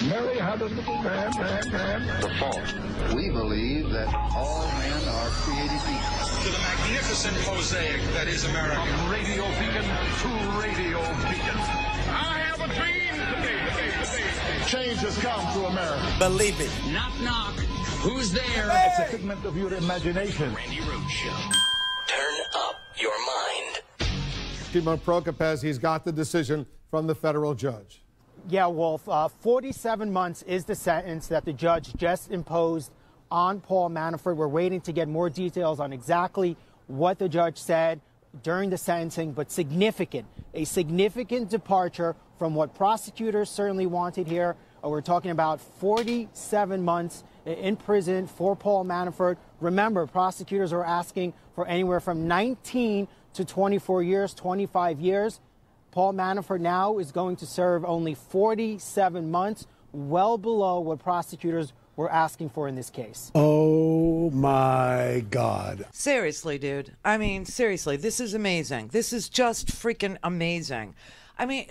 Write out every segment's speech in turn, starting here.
Mary had a little man. The fault. We believe that all men are created equal. To the magnificent mosaic that is America. From radio beacon to radio beacon. I have a dream today. Change has come to America. Believe it. Knock, knock. Who's there? Hey! It's a figment of your imagination. Randi Rhodes Show. Turn up your mind. Shimon Prokopez, he's got the decision from the federal judge. Yeah, Wolf, 47 months is the sentence that the judge just imposed on Paul Manafort. We're waiting to get more details on exactly what the judge said during the sentencing, but a significant departure from what prosecutors certainly wanted here. We're talking about 47 months in prison for Paul Manafort. Remember, prosecutors are asking for anywhere from 19 to 24 years, 25 years. Paul Manafort now is going to serve only 47 months, well below what prosecutors were asking for in this case. Oh, my God. Seriously, dude. I mean, seriously, this is amazing. This is just freaking amazing. I mean,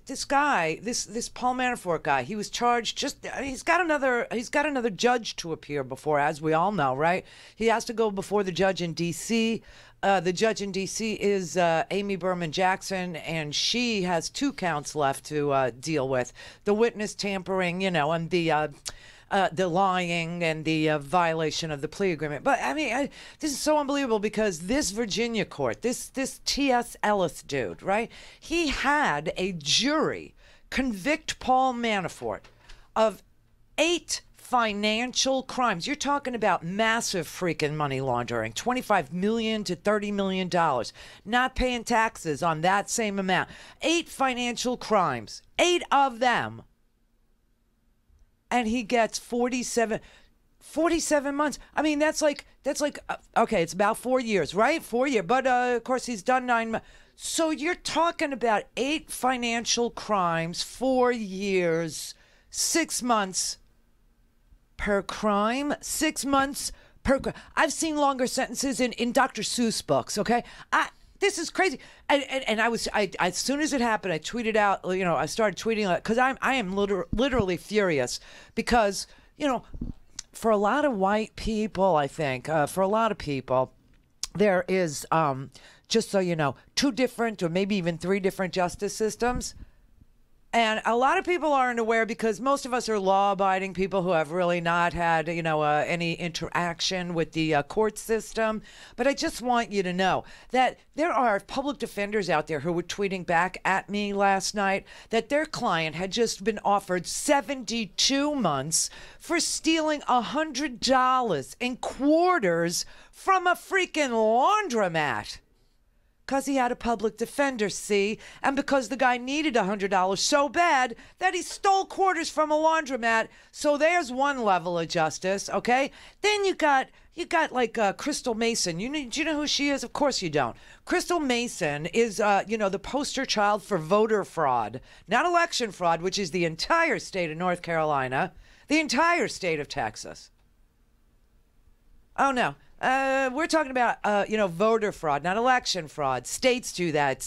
this guy, this Paul Manafort guy, he was charged he's got another judge to appear before, as we all know, right? He has to go before the judge in D.C. The judge in D.C. is Amy Berman Jackson, and she has 2 counts left to deal with. The witness tampering, and the lying and the violation of the plea agreement. But, I mean, this is so unbelievable because this Virginia court, this T.S. Ellis dude, right, he had a jury convict Paul Manafort of 8 financial crimes. You're talking about massive freaking money laundering, $25 million to $30 million, not paying taxes on that same amount. 8 financial crimes, 8 of them. And he gets 47 months. I mean, that's like, okay, it's about 4 years, right? 4 years. But, of course, he's done 9 months. So you're talking about 8 financial crimes, 4 years, 6 months per crime, 6 months per crime. I've seen longer sentences in Dr. Seuss books, okay? This is crazy. And I as soon as it happened, I tweeted out, I started tweeting because I am literally furious because, for a lot of white people, I think, for a lot of people, there is, just so you know, 2 different or maybe even 3 different justice systems. And a lot of people aren't aware because most of us are law-abiding people who have really not had, any interaction with the court system. But I just want you to know that there are public defenders out there who were tweeting back at me last night that their client had just been offered 72 months for stealing $100 in quarters from a freaking laundromat. Because he had a public defender, see? And because the guy needed $100 so bad that he stole quarters from a laundromat. So there's one level of justice, okay? Then you got like Crystal Mason. Do you know who she is? Of course you don't. Crystal Mason is, the poster child for voter fraud. Not election fraud, which is the entire state of North Carolina, the entire state of Texas. Oh, no. We're talking about, voter fraud, not election fraud. States do that.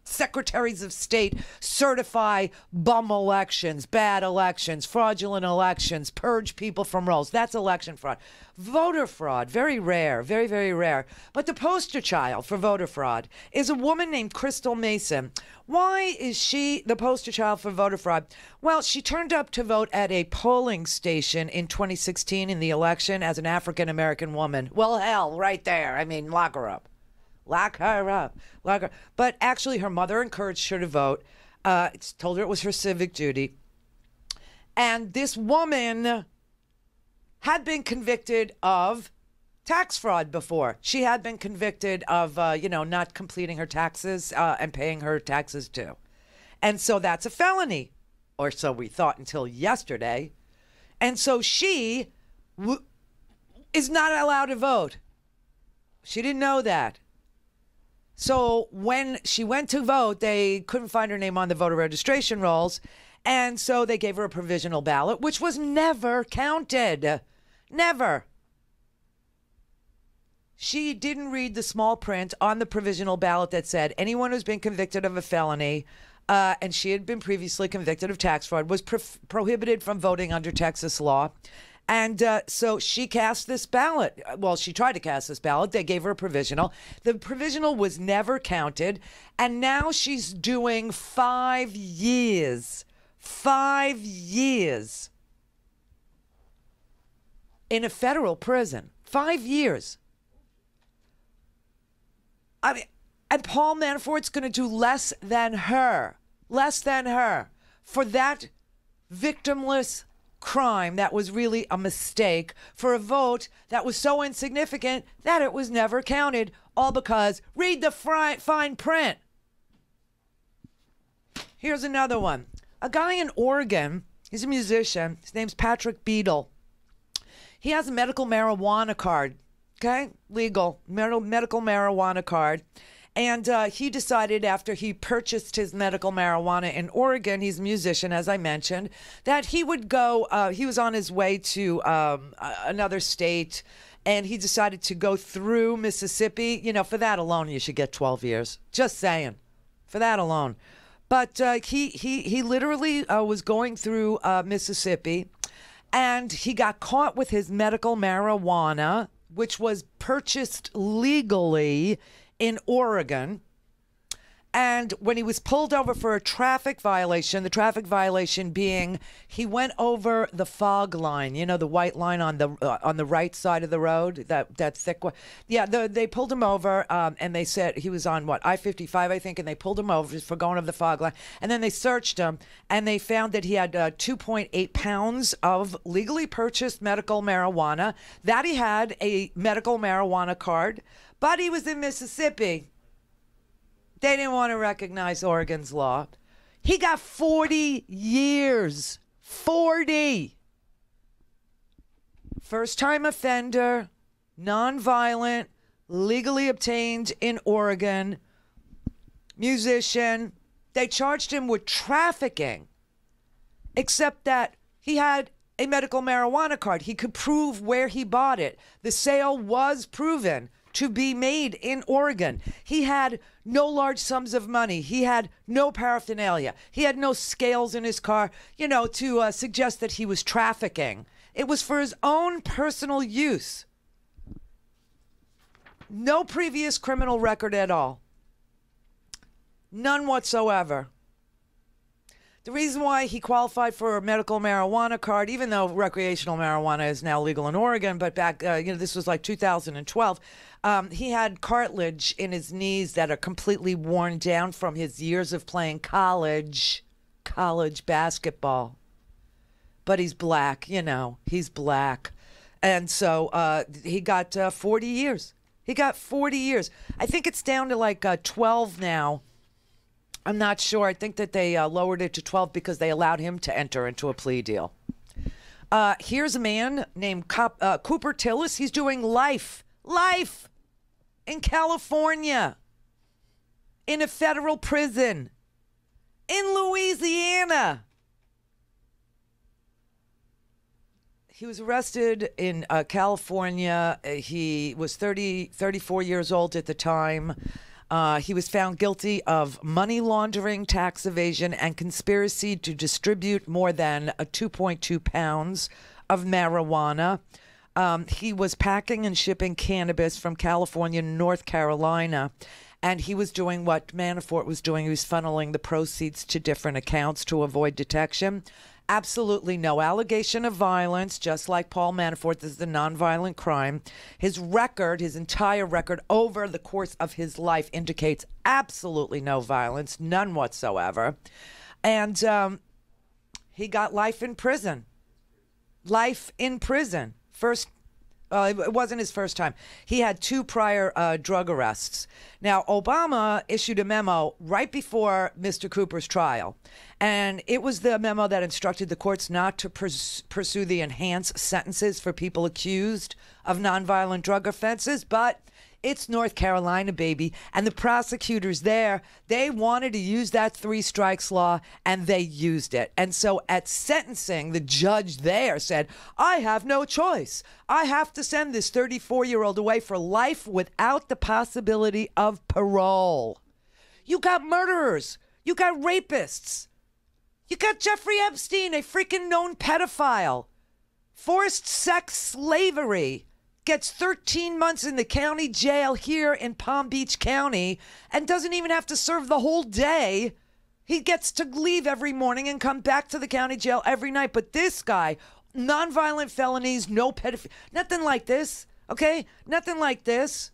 Secretaries of state certify bum elections, bad elections, fraudulent elections, purge people from rolls. That's election fraud. Voter fraud, very rare, very, very rare. But the poster child for voter fraud is a woman named Crystal Mason. Why is she the poster child for voter fraud? Well, she turned up to vote at a polling station in 2016 in the election as an African-American woman. Well, hell, right there. I mean, lock her up. Lock her up. Lock her. But actually, her mother encouraged her to vote. Told her it was her civic duty. And this woman had been convicted of tax fraud before. She had been convicted of, not completing her taxes and paying her taxes too. And so that's a felony. Or so we thought until yesterday. And so she is not allowed to vote. She didn't know that. So when she went to vote, they couldn't find her name on the voter registration rolls. And so they gave her a provisional ballot, which was never counted. Never. she didn't read the small print on the provisional ballot that said anyone who's been convicted of a felony, and she had been previously convicted of tax fraud, was prohibited from voting under Texas law. And so she cast this ballot. Well, she tried to cast this ballot. They gave her a provisional. The provisional was never counted. And now she's doing 5 years. 5 years in a federal prison. 5 years. I mean, and Paul Manafort's going to do less than her for that victimless crime that was really a mistake, for a vote that was so insignificant that it was never counted, all because read the fine print. Here's another one. A guy in Oregon, he's a musician, his name's Patrick Beadle. He has a medical marijuana card, okay? Legal medical marijuana card. And he decided after he purchased his medical marijuana in Oregon, he's a musician, as I mentioned, that he would go, he was on his way to another state, and he decided to go through Mississippi. You know, for that alone, you should get 12 years. Just saying. For that alone. But he literally was going through Mississippi, and he got caught with his medical marijuana, which was purchased legally in Oregon. And when he was pulled over for a traffic violation, the traffic violation being he went over the fog line, you know, the white line on the right side of the road, that thick one. Yeah, they pulled him over, and they said he was on I-55, I think, and they pulled him over for going over the fog line. And then they searched him, and they found that he had 2.8 pounds of legally purchased medical marijuana, that he had a medical marijuana card, but he was in Mississippi. They didn't want to recognize Oregon's law. He got 40 years. 40. First-time offender, nonviolent, legally obtained in Oregon, musician. They charged him with trafficking, except that he had a medical marijuana card. He could prove where he bought it. The sale was proven to be made in Oregon. He had no large sums of money. He had no paraphernalia. He had no scales in his car, you know, to suggest that he was trafficking. It was for his own personal use. No previous criminal record at all. None whatsoever. The reason why he qualified for a medical marijuana card, even though recreational marijuana is now legal in Oregon, but back, this was like 2012, he had cartilage in his knees that are completely worn down from his years of playing college basketball. But he's black, you know, he's black. And so he got 40 years. He got 40 years. I think it's down to like 12 now. I'm not sure. I think that they lowered it to 12 because they allowed him to enter into a plea deal. Here's a man named Cooper Tillis. He's doing life in California, in a federal prison, in Louisiana. He was arrested in California. He was 34 years old at the time. He was found guilty of money laundering, tax evasion, and conspiracy to distribute more than 2.2 pounds of marijuana. He was packing and shipping cannabis from California to North Carolina, and he was doing what Manafort was doing. He was funneling the proceeds to different accounts to avoid detection. Absolutely no allegation of violence, just like Paul Manafort. This is a nonviolent crime. His record, his entire record over the course of his life indicates absolutely no violence, none whatsoever. And he got life in prison. Life in prison. It wasn't his first time. He had 2 prior drug arrests. Now, Obama issued a memo right before Mr. Cooper's trial, and it was the memo that instructed the courts not to pursue the enhanced sentences for people accused of nonviolent drug offenses, but It's North Carolina, baby. And the prosecutors there, they wanted to use that 3 strikes law, and they used it. And so at sentencing, the judge there said, I have no choice. I have to send this 34-year-old away for life without the possibility of parole. You got murderers. You got rapists. You got Jeffrey Epstein, a freaking known pedophile. Forced sex slavery. Gets 13 months in the county jail here in Palm Beach County and doesn't even have to serve the whole day. He gets to leave every morning and come back to the county jail every night. But this guy, nonviolent felonies, no pedophilia, nothing like this, okay? Nothing like this.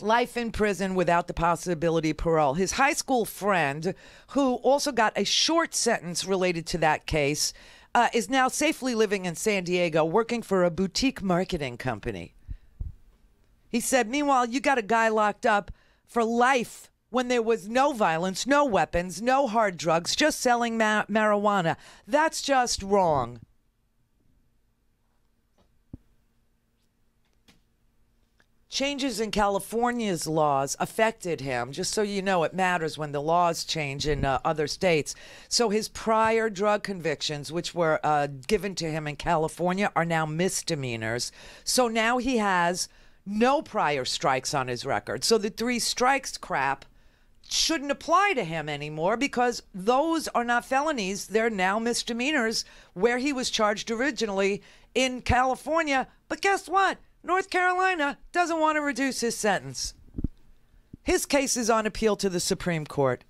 Life in prison without the possibility of parole. His high school friend, who also got a short sentence related to that case, is now safely living in San Diego, working for a boutique marketing company. He said, meanwhile, you got a guy locked up for life when there was no violence, no weapons, no hard drugs, just selling marijuana. That's just wrong. Changes in California's laws affected him. Just so you know, it matters when the laws change in other states. So his prior drug convictions, which were given to him in California, are now misdemeanors. So now he has no prior strikes on his record. So the 3 strikes crap shouldn't apply to him anymore because those are not felonies. They're now misdemeanors where he was charged originally in California. But guess what? North Carolina doesn't want to reduce his sentence. His case is on appeal to the Supreme Court.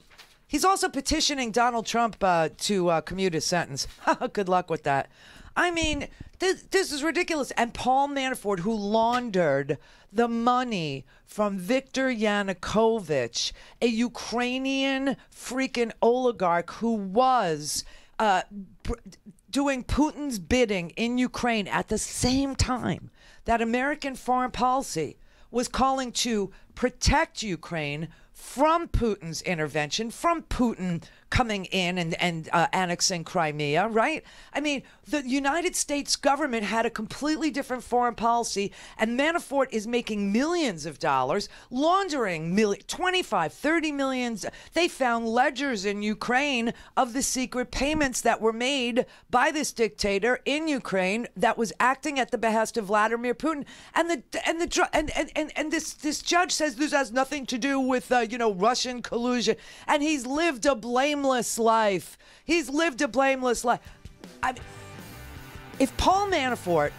He's also petitioning Donald Trump to commute his sentence. Good luck with that. I mean, this is ridiculous. And Paul Manafort, who laundered the money from Viktor Yanukovych, a Ukrainian freaking oligarch who was doing Putin's bidding in Ukraine at the same time that American foreign policy was calling to protect Ukraine from Putin's intervention, from Putin coming in and annexing Crimea, right? I mean, the United States government had a completely different foreign policy, and Manafort is making millions of dollars, laundering 25, 30 millions. They found ledgers in Ukraine of the secret payments that were made by this dictator in Ukraine that was acting at the behest of Vladimir Putin. And this judge says this has nothing to do with Russian collusion, and he's lived a blameless life. He's lived a blameless life. If Paul Manafort,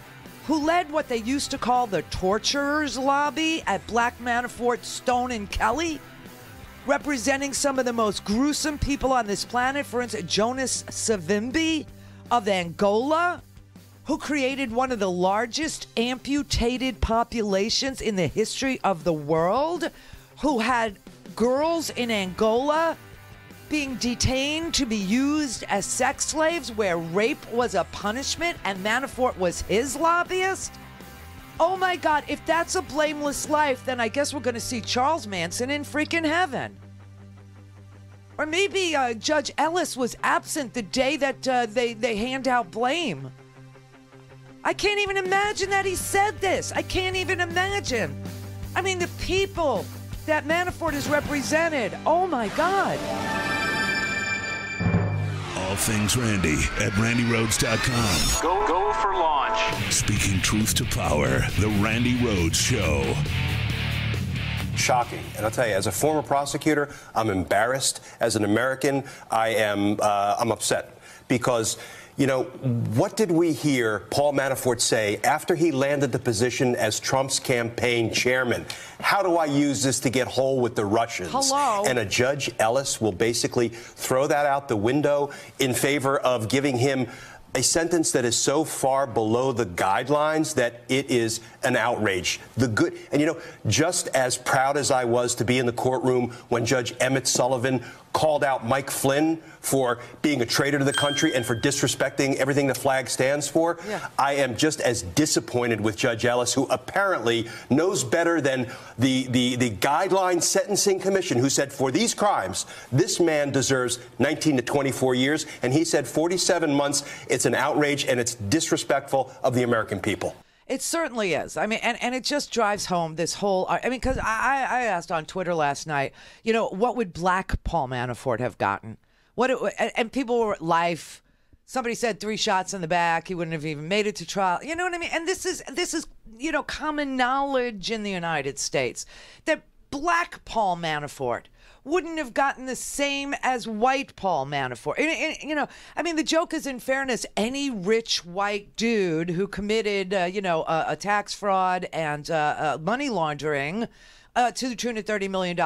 who led what they used to call the torturers lobby at Black Manafort, Stone and Kelly, representing some of the most gruesome people on this planet, for instance, Jonas Savimbi of Angola, who created one of the largest amputated populations in the history of the world, who had girls in Angola being detained to be used as sex slaves where rape was a punishment and Manafort was his lobbyist? Oh my God, if that's a blameless life, then I guess we're going to see Charles Manson in freaking heaven. Or maybe Judge Ellis was absent the day that they hand out blame. I can't even imagine that he said this. I can't even imagine. I mean, the people that Manafort has represented. Oh my God. All things Randi at RandiRhodes.com. Go for launch. Speaking truth to power, the Randi Rhodes Show. Shocking. And I'll tell you, as a former prosecutor, I'm embarrassed. As an American, I'm upset because, what did we hear Paul Manafort say after he landed the position as Trump's campaign chairman? How do I use this to get whole with the Russians? Hello. And a Judge Ellis will basically throw that out the window in favor of giving him a sentence that is so far below the guidelines that it is an outrage. And just as proud as I was to be in the courtroom when Judge Emmett Sullivan called out Mike Flynn for being a traitor to the country and for disrespecting everything the flag stands for, I am just as disappointed with Judge Ellis, who apparently knows better than the Guideline Sentencing Commission, who said for these crimes, this man deserves 19 to 24 years, and he said 47 months. It's an outrage, and it's disrespectful of the American people. It certainly is. I mean, and it just drives home this whole. I mean, because I asked on Twitter last night, what would black Paul Manafort have gotten? And people were life. Somebody said 3 shots in the back. He wouldn't have even made it to trial. You know what I mean? And this is common knowledge in the United States that black Paul Manafort wouldn't have gotten the same as white Paul Manafort. I mean, the joke is, in fairness, any rich white dude who committed, a tax fraud and money laundering to the tune of $30 million,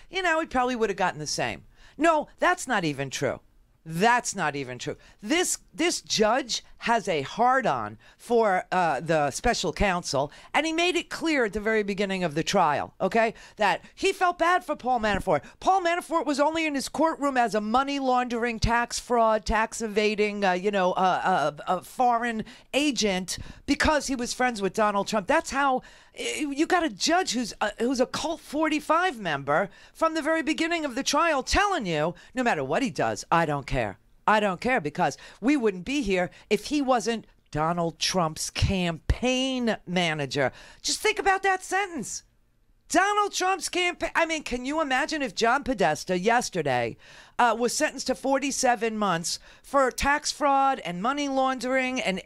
he probably would have gotten the same. No, that's not even true. That's not even true. This judge has a hard-on for the special counsel, and he made it clear at the very beginning of the trial, okay, that he felt bad for Paul Manafort. Paul Manafort was only in his courtroom as a money laundering, tax fraud, tax evading, a foreign agent because he was friends with Donald Trump. That's how you got a judge who's a Cult 45 member from the very beginning of the trial telling you, no matter what he does, I don't care. I don't care, because we wouldn't be here if he wasn't Donald Trump's campaign manager. Just think about that sentence. Donald Trump's campaign. I mean, can you imagine if John Podesta yesterday was sentenced to 47 months for tax fraud and money laundering and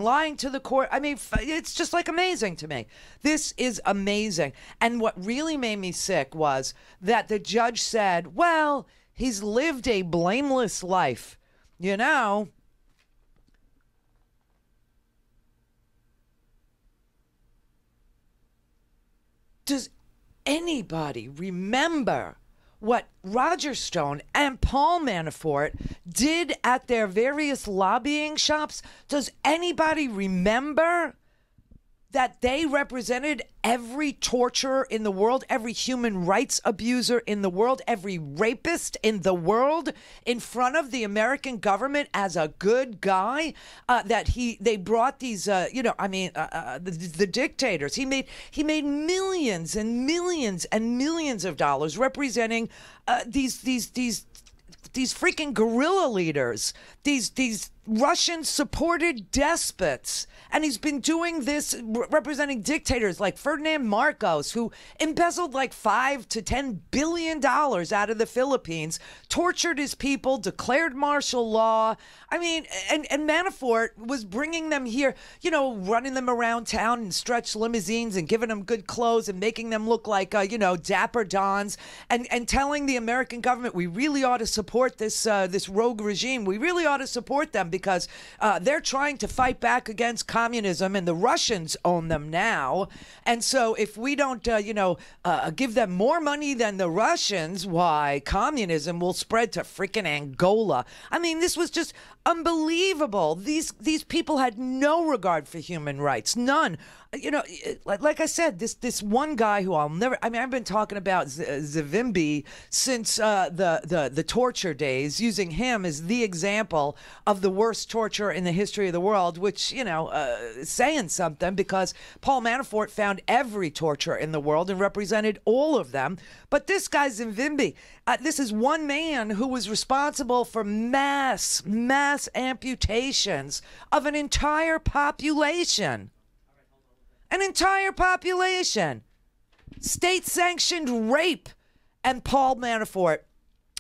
lying to the court? I mean, it's just like amazing to me. This is amazing. And what really made me sick was that the judge said, well, he's lived a blameless life. Does anybody remember what Roger Stone and Paul Manafort did at their various lobbying shops? Does anybody remember that they represented every torturer in the world, every human rights abuser in the world, every rapist in the world in front of the American government as a good guy? They brought these, the dictators. He made millions and millions and millions of dollars representing these freaking guerrilla leaders, these Russian-supported despots. And he's been doing this representing dictators like Ferdinand Marcos, who embezzled like $5 to $10 billion out of the Philippines, tortured his people, declared martial law. I mean, and Manafort was bringing them here, running them around town in stretch limousines and giving them good clothes and making them look like, dapper dons, and telling the American government, we really ought to support this rogue regime. We really ought to support them because they're trying to fight back against communism, and the Russians own them now. And so if we don't, give them more money than the Russians, why, communism will spread to freaking Angola. I mean, this was just unbelievable. These people had no regard for human rights, none. Like I said, this one guy who I've been talking about Savimbi since the torture days, using him as the example of the worst torture in the history of the world, which, is saying something, because Paul Manafort found every torture in the world and represented all of them. But this guy Savimbi, this is one man who was responsible for mass amputations of an entire population. An entire population. State-sanctioned rape. And Paul Manafort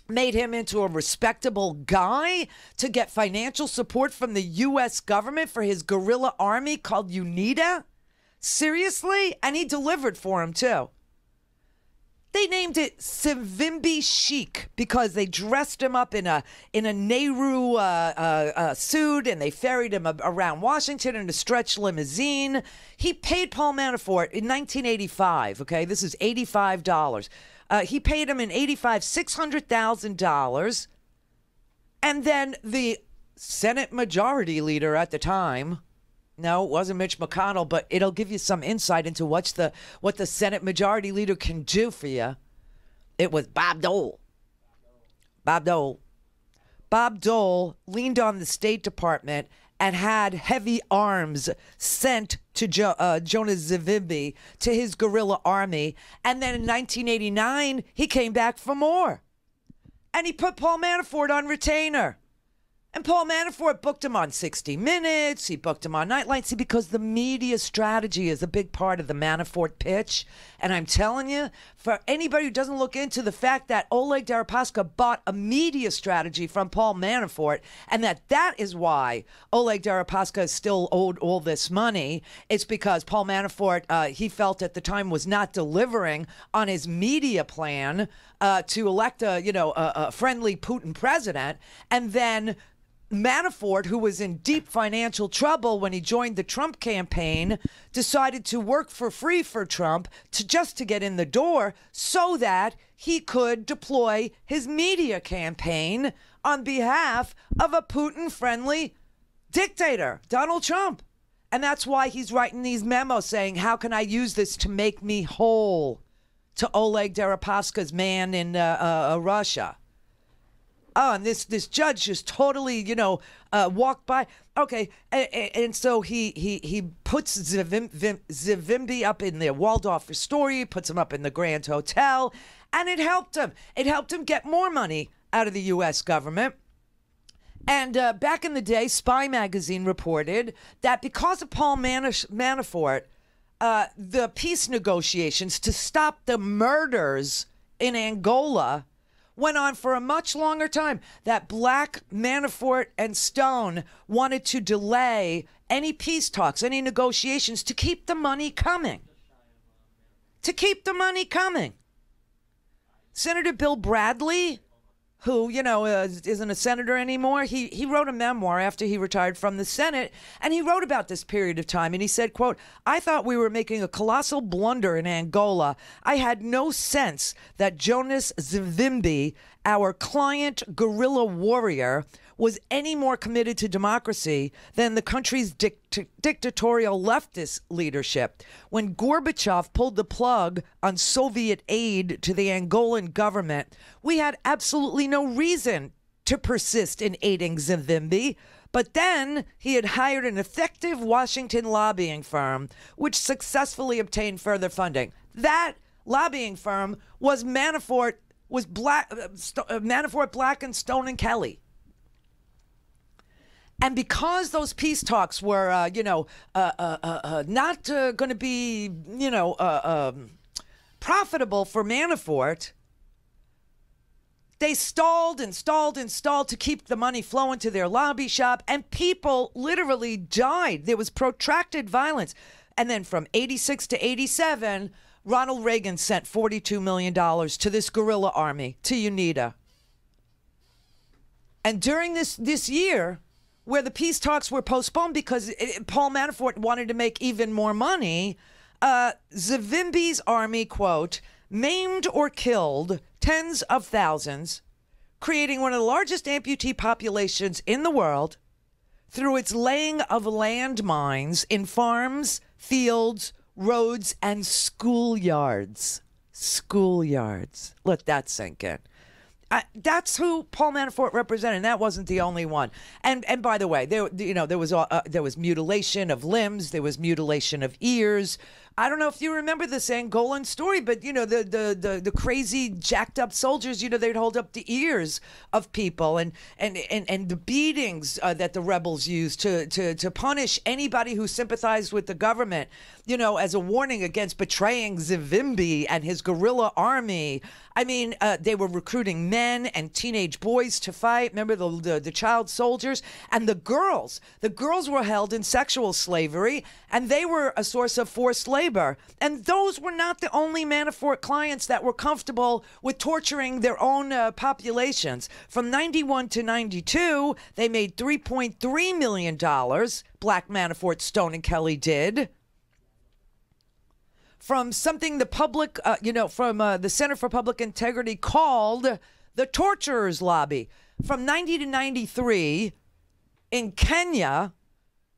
made him into a respectable guy to get financial support from the U.S. government for his guerrilla army called UNITA? Seriously? And he delivered for him, too. They named it Savimbi Chic because they dressed him up in a Nehru suit, and they ferried him around Washington in a stretch limousine. He paid Paul Manafort in 1985. Okay, this is $85. He paid him in '85 $600,000, and then the Senate Majority Leader at the time. No, it wasn't Mitch McConnell, but it'll give you some insight into what the Senate Majority Leader can do for you. It was Bob Dole. Bob Dole leaned on the State Department and had heavy arms sent to Jonas Savimbi, to his guerrilla army. And then in 1989, he came back for more. And he put Paul Manafort on retainer. And Paul Manafort booked him on 60 Minutes. He booked him on Nightline. See, because the media strategy is a big part of the Manafort pitch. And I'm telling you, for anybody who doesn't look into the fact that Oleg Deripaska bought a media strategy from Paul Manafort, and that is why Oleg Deripaska is still owed all this money, it's because Paul Manafort, he felt at the time, was not delivering on his media plan to elect a friendly Putin president. And then Manafort, who was in deep financial trouble when he joined the Trump campaign, decided to work for free for Trump just to get in the door so that he could deploy his media campaign on behalf of a Putin-friendly dictator, Donald Trump. And that's why he's writing these memos saying, how can I use this to make me whole, to Oleg Deripaska's man in Russia. Oh, and this judge just totally, walked by. Okay, and so he puts Zivimbi up in the Waldorf Astoria, puts him up in the Grand Hotel, and it helped him. It helped him get more money out of the U.S. government. And back in the day, Spy Magazine reported that because of Paul Manafort, the peace negotiations to stop the murders in Angola went on for a much longer time. That Black, Manafort, and Stone wanted to delay any peace talks, any negotiations, to keep the money coming. To keep the money coming. Senator Bill Bradley, who, isn't a senator anymore, he wrote a memoir after he retired from the Senate, and he wrote about this period of time, and he said, quote, "I thought we were making a colossal blunder in Angola. I had no sense that Jonas Savimbi, our client guerrilla warrior, was any more committed to democracy than the country's dictatorial leftist leadership. When Gorbachev pulled the plug on Soviet aid to the Angolan government, we had absolutely no reason to persist in aiding Savimbi. But then he had hired an effective Washington lobbying firm, which successfully obtained further funding." That lobbying firm was Manafort, Manafort, Black, and Stone and Kelly. And because those peace talks were, not going to be, profitable for Manafort, they stalled to keep the money flowing to their lobby shop, and people literally died. There was protracted violence. And then from 86 to 87, Ronald Reagan sent $42 million to this guerrilla army, to UNITA. And during this year, where the peace talks were postponed because Paul Manafort wanted to make even more money, Savimbi's army, quote, "maimed or killed tens of thousands, creating one of the largest amputee populations in the world through its laying of landmines in farms, fields, roads, and schoolyards." Schoolyards. Let that sink in. That's who Paul Manafort represented, and that wasn't the only one. And by the way, there was mutilation of limbs, there was mutilation of ears. I don't know if you remember this Angolan story, but the crazy jacked up soldiers, they'd hold up the ears of people, and the beatings that the rebels used to punish anybody who sympathized with the government, as a warning against betraying Savimbi and his guerrilla army. I mean, they were recruiting men and teenage boys to fight. Remember the child soldiers? And the girls were held in sexual slavery, and they were a source of forced labor. And those were not the only Manafort clients that were comfortable with torturing their own populations. From 91 to 92, they made $3.3 million. Black, Manafort, Stone, and Kelly did. From something the public, from the Center for Public Integrity called the Torturers Lobby. From 90 to 93, in Kenya,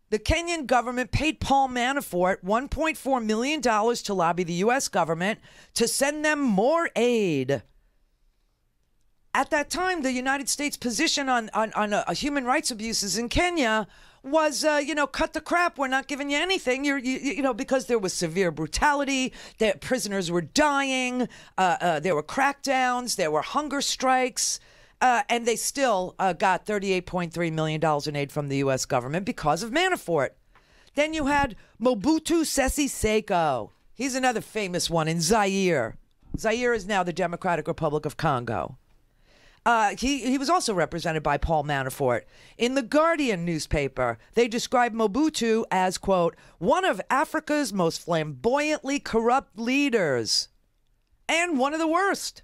the Kenyan government paid Paul Manafort $1.4 million to lobby the U.S. government to send them more aid. At that time, the United States position on human rights abuses in Kenya was, cut the crap. We're not giving you anything. Because there was severe brutality. The prisoners were dying. There were crackdowns. There were hunger strikes. And they still got $38.3 million in aid from the U.S. government because of Manafort. Then you had Mobutu Sese Seko. He's another famous one in Zaire. Zaire is now the Democratic Republic of Congo. He was also represented by Paul Manafort. In the Guardian newspaper, they described Mobutu as, quote, one of Africa's most flamboyantly corrupt leaders and one of the worst.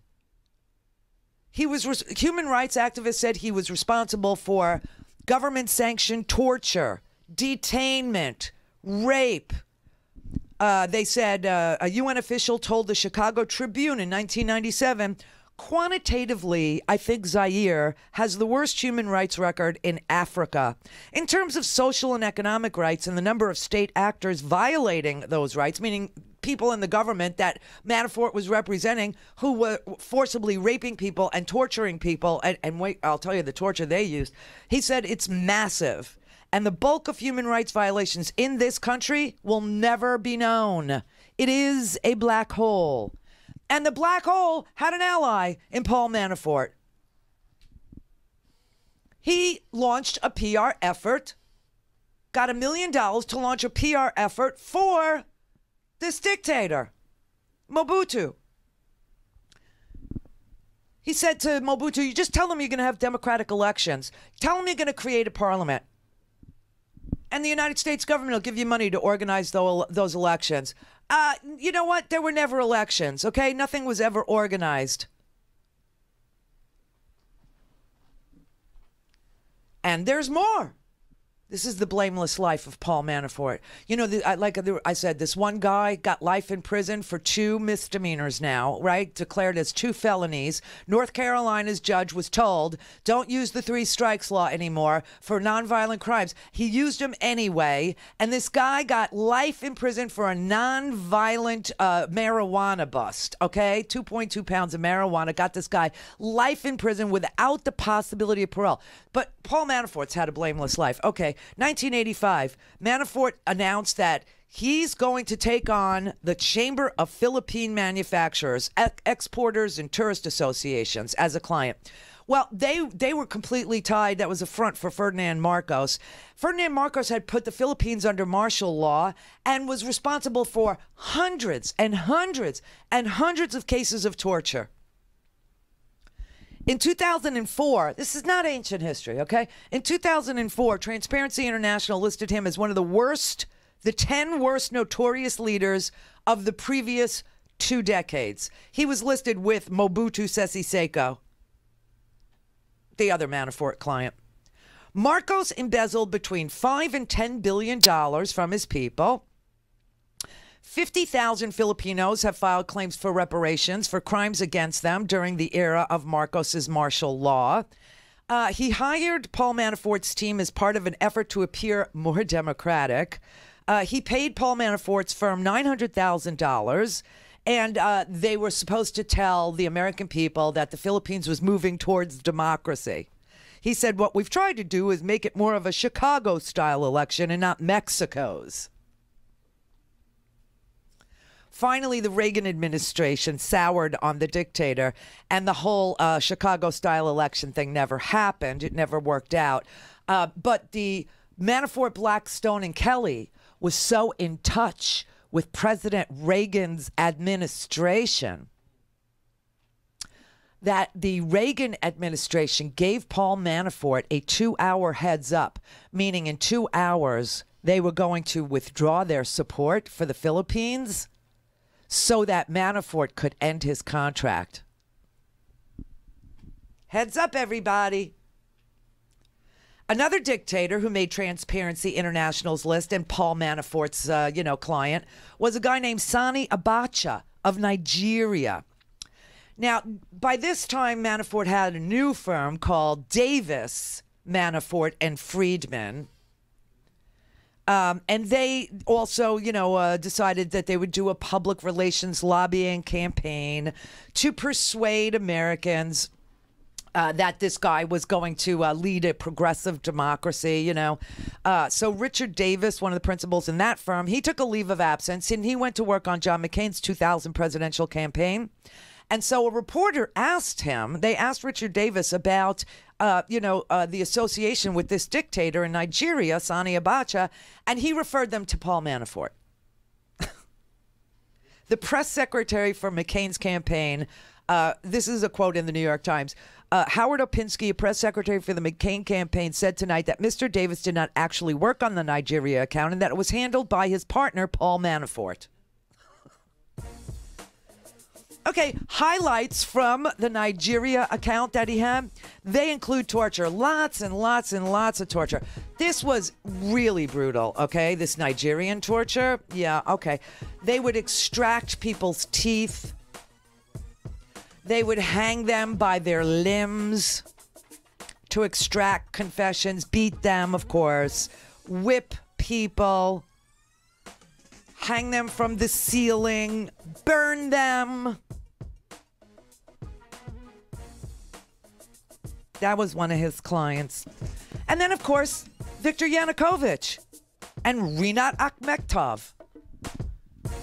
Human rights activists said he was responsible for government-sanctioned torture, detainment, rape. They said a UN official told the Chicago Tribune in 1997, quantitatively, I think Zaire has the worst human rights record in Africa. In terms of social and economic rights and the number of state actors violating those rights, meaning people in the government that Manafort was representing who were forcibly raping people and torturing people. And wait, I'll tell you the torture they used. He said it's massive. And the bulk of human rights violations in this country will never be known. It is a black hole. And the black hole had an ally in Paul Manafort. He launched a PR effort, got $1 million to launch a PR effort for this dictator, Mobutu. He said to Mobutu, you just tell them you're going to have democratic elections. Tell them you're going to create a parliament. And the United States government will give you money to organize those elections. You know what? There were never elections, okay? Nothing was ever organized. And there's more. This is the blameless life of Paul Manafort. You know, like I said, this one guy got life in prison for 2 misdemeanors now, right? Declared as 2 felonies. North Carolina's judge was told, don't use the 3 strikes law anymore for nonviolent crimes. He used them anyway. And this guy got life in prison for a nonviolent marijuana bust, okay? 2.2 pounds of marijuana got this guy life in prison without the possibility of parole. But Paul Manafort's had a blameless life. Okay. 1985, Manafort announced that he's going to take on the Chamber of Philippine Manufacturers, Exporters, and Tourist Associations as a client. Well, they were completely tied. That was a front for Ferdinand Marcos. Ferdinand Marcos had put the Philippines under martial law and was responsible for hundreds and hundreds and hundreds of cases of torture. In 2004, this is not ancient history, okay? In 2004, Transparency International listed him as one of the 10 worst notorious leaders of the previous 2 decades. He was listed with Mobutu Sese Seko, the other Manafort client. Marcos embezzled between $5 and $10 billion from his people. 50,000 Filipinos have filed claims for reparations for crimes against them during the era of Marcos's martial law. He hired Paul Manafort's team as part of an effort to appear more democratic. He paid Paul Manafort's firm $900,000, and they were supposed to tell the American people that the Philippines was moving towards democracy. He said, what we've tried to do is make it more of a Chicago-style election and not Mexico's. Finally, the Reagan administration soured on the dictator, and the whole Chicago-style election thing never happened. It never worked out. But the Manafort, Blackstone, and Kelly was so in touch with President Reagan's administration that the Reagan administration gave Paul Manafort a 2-hour heads up, meaning in 2 hours they were going to withdraw their support for the Philippines so that Manafort could end his contract. Heads up, everybody. Another dictator who made Transparency International's list and Paul Manafort's, client was a guy named Sani Abacha of Nigeria. Now, by this time, Manafort had a new firm called Davis, Manafort, and Friedman. And they also, decided that they would do a public relations lobbying campaign to persuade Americans that this guy was going to lead a progressive democracy, So Richard Davis, one of the principals in that firm, he took a leave of absence and he went to work on John McCain's 2000 presidential campaign. And so a reporter asked him, they asked Richard Davis about, the association with this dictator in Nigeria, Sani Abacha, and he referred them to Paul Manafort. The press secretary for McCain's campaign, this is a quote in the New York Times, Howard Opinski, a press secretary for the McCain campaign, said tonight that Mr. Davis did not actually work on the Nigeria account and that it was handled by his partner, Paul Manafort. Okay, highlights from the Nigeria account that he had. They include torture, lots and lots and lots of torture. This was really brutal, okay? This Nigerian torture. Yeah, okay. They would extract people's teeth. They would hang them by their limbs to extract confessions, beat them, of course, whip people, hang them from the ceiling, burn them. That was one of his clients. And then, of course, Viktor Yanukovych and Rinat Akhmetov.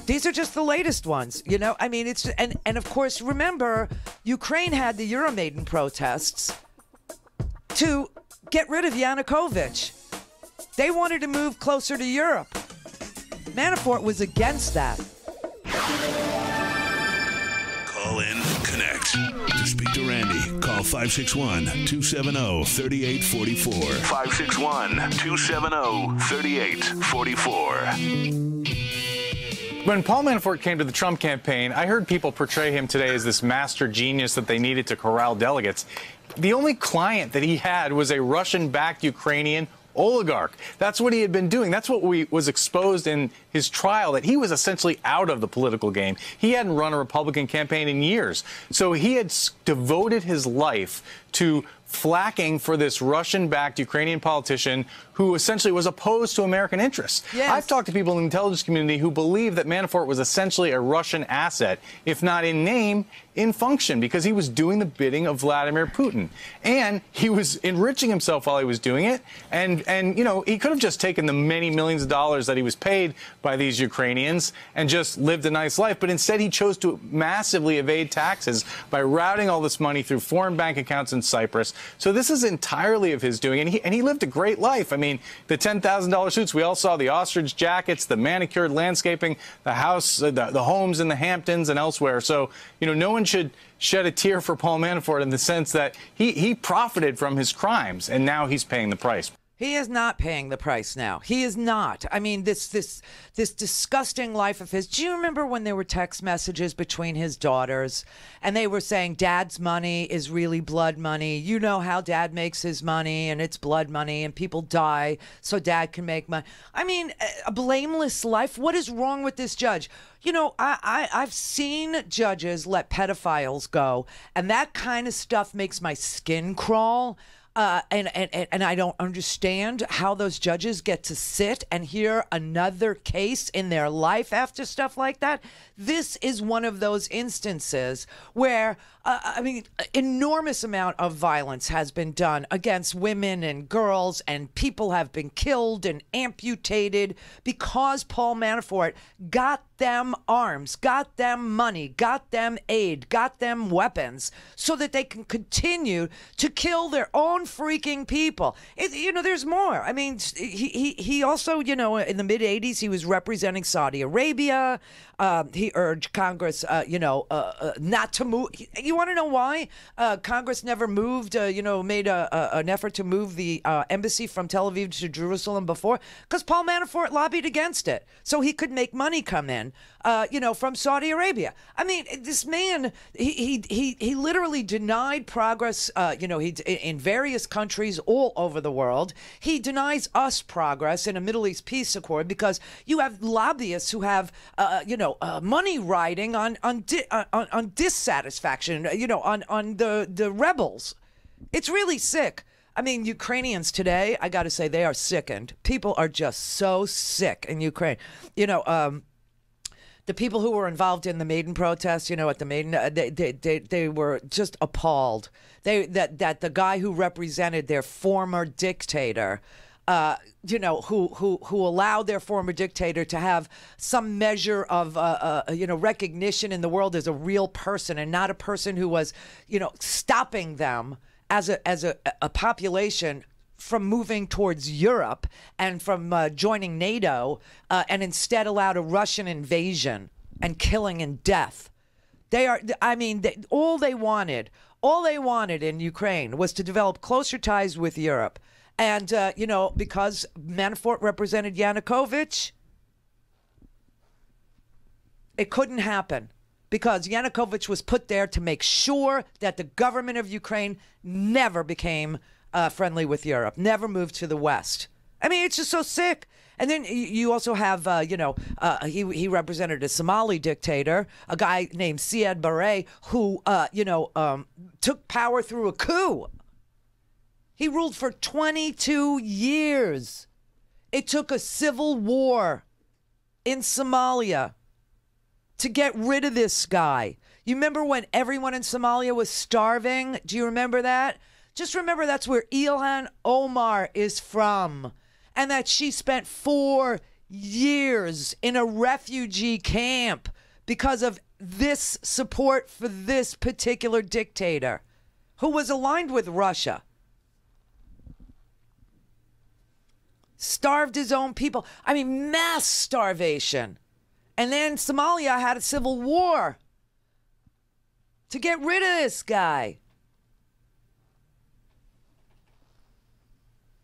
These are just the latest ones, you know? I mean, it's... And of course, remember, Ukraine had the Euromaidan protests to get rid of Yanukovych. They wanted to move closer to Europe. Manafort was against that. Call in, connect. To speak to Randy, call 561-270-3844. 561-270-3844. When Paul Manafort came to the Trump campaign, I heard people portray him today as this master genius that they needed to corral delegates. The only client that he had was a Russian-backed Ukrainian oligarch. That's what he had been doing. That's what was exposed in his trial, that he was essentially out of the political game. He hadn't run a Republican campaign in years. So he had devoted his life to flacking for this Russian-backed Ukrainian politician who essentially was opposed to American interests. Yes. I've talked to people in the intelligence community who believe that Manafort was essentially a Russian asset, if not in name, in function, because he was doing the bidding of Vladimir Putin. And he was enriching himself while he was doing it. And you know, he could have just taken the many millions of dollars that he was paid by these Ukrainians and just lived a nice life. But instead, he chose to massively evade taxes by routing all this money through foreign bank accounts in Cyprus. So this is entirely of his doing. And he lived a great life. I mean, the $10,000 suits, we all saw the ostrich jackets, the manicured landscaping, the house, the homes in the Hamptons and elsewhere. So, you know, no one should shed a tear for Paul Manafort in the sense that he profited from his crimes, and now he's paying the price. He is not paying the price now. He is not. I mean, this disgusting life of his. Do you remember when there were text messages between his daughters and they were saying Dad's money is really blood money? You know how Dad makes his money and it's blood money and people die so Dad can make money. I mean, a blameless life. What is wrong with this judge? You know, I've seen judges let pedophiles go, and that kind of stuff makes my skin crawl. And I don't understand how those judges get to sit and hear another case in their life after stuff like that. This is one of those instances where, I mean, enormous amount of violence has been done against women and girls, and people have been killed and amputated because Paul Manafort got them arms, got them money, got them aid, got them weapons so that they can continue to kill their own freaking people. You know, there's more. I mean, he also, you know, in the mid-'80s, he was representing Saudi Arabia. He urged Congress, not to move. You want to know why? Congress never moved, made an effort to move the embassy from Tel Aviv to Jerusalem before, because Paul Manafort lobbied against it so he could make money come in, from Saudi Arabia. I mean, this man, he literally denied progress, in various countries all over the world. He denies us progress in a Middle East peace accord because you have lobbyists who have, money riding on dissatisfaction, on the rebels. It's really sick. I mean, Ukrainians today, I got to say, they are sickened. People are just so sick in Ukraine. The people who were involved in the Maidan protests, at the Maidan, they were just appalled. That the guy who represented their former dictator who allowed their former dictator to have some measure of, recognition in the world as a real person and not a person who was, stopping them as a population from moving towards Europe and from joining NATO, and instead allowed a Russian invasion and killing and death. All they wanted in Ukraine was to develop closer ties with Europe. And, because Manafort represented Yanukovych, it couldn't happen because Yanukovych was put there to make sure that the government of Ukraine never became friendly with Europe, never moved to the West. I mean, it's just so sick. And then you also have, he represented a Somali dictator, a guy named Siad Barre, who, took power through a coup. He ruled for 22 years. It took a civil war in Somalia to get rid of this guy. You remember when everyone in Somalia was starving? Do you remember that? Just remember that's where Ilhan Omar is from, and that she spent 4 years in a refugee camp because of this support for this particular dictator who was aligned with Russia. Starved his own people. I mean, mass starvation. And then Somalia had a civil war to get rid of this guy.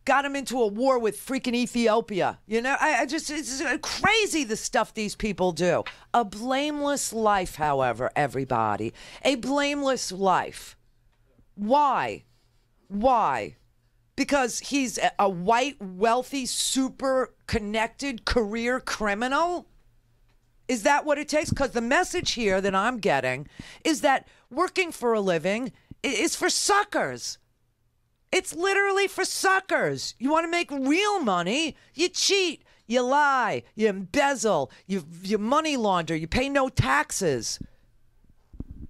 Got him into a war with freaking Ethiopia. It's crazy the stuff these people do. A blameless life, however, everybody. A blameless life. Why? Why? Because he's a white, wealthy, super connected career criminal? Is that what it takes? Because the message here that I'm getting is that working for a living is for suckers. It's literally for suckers. You want to make real money, you cheat, you lie, you embezzle, you money launder, you pay no taxes.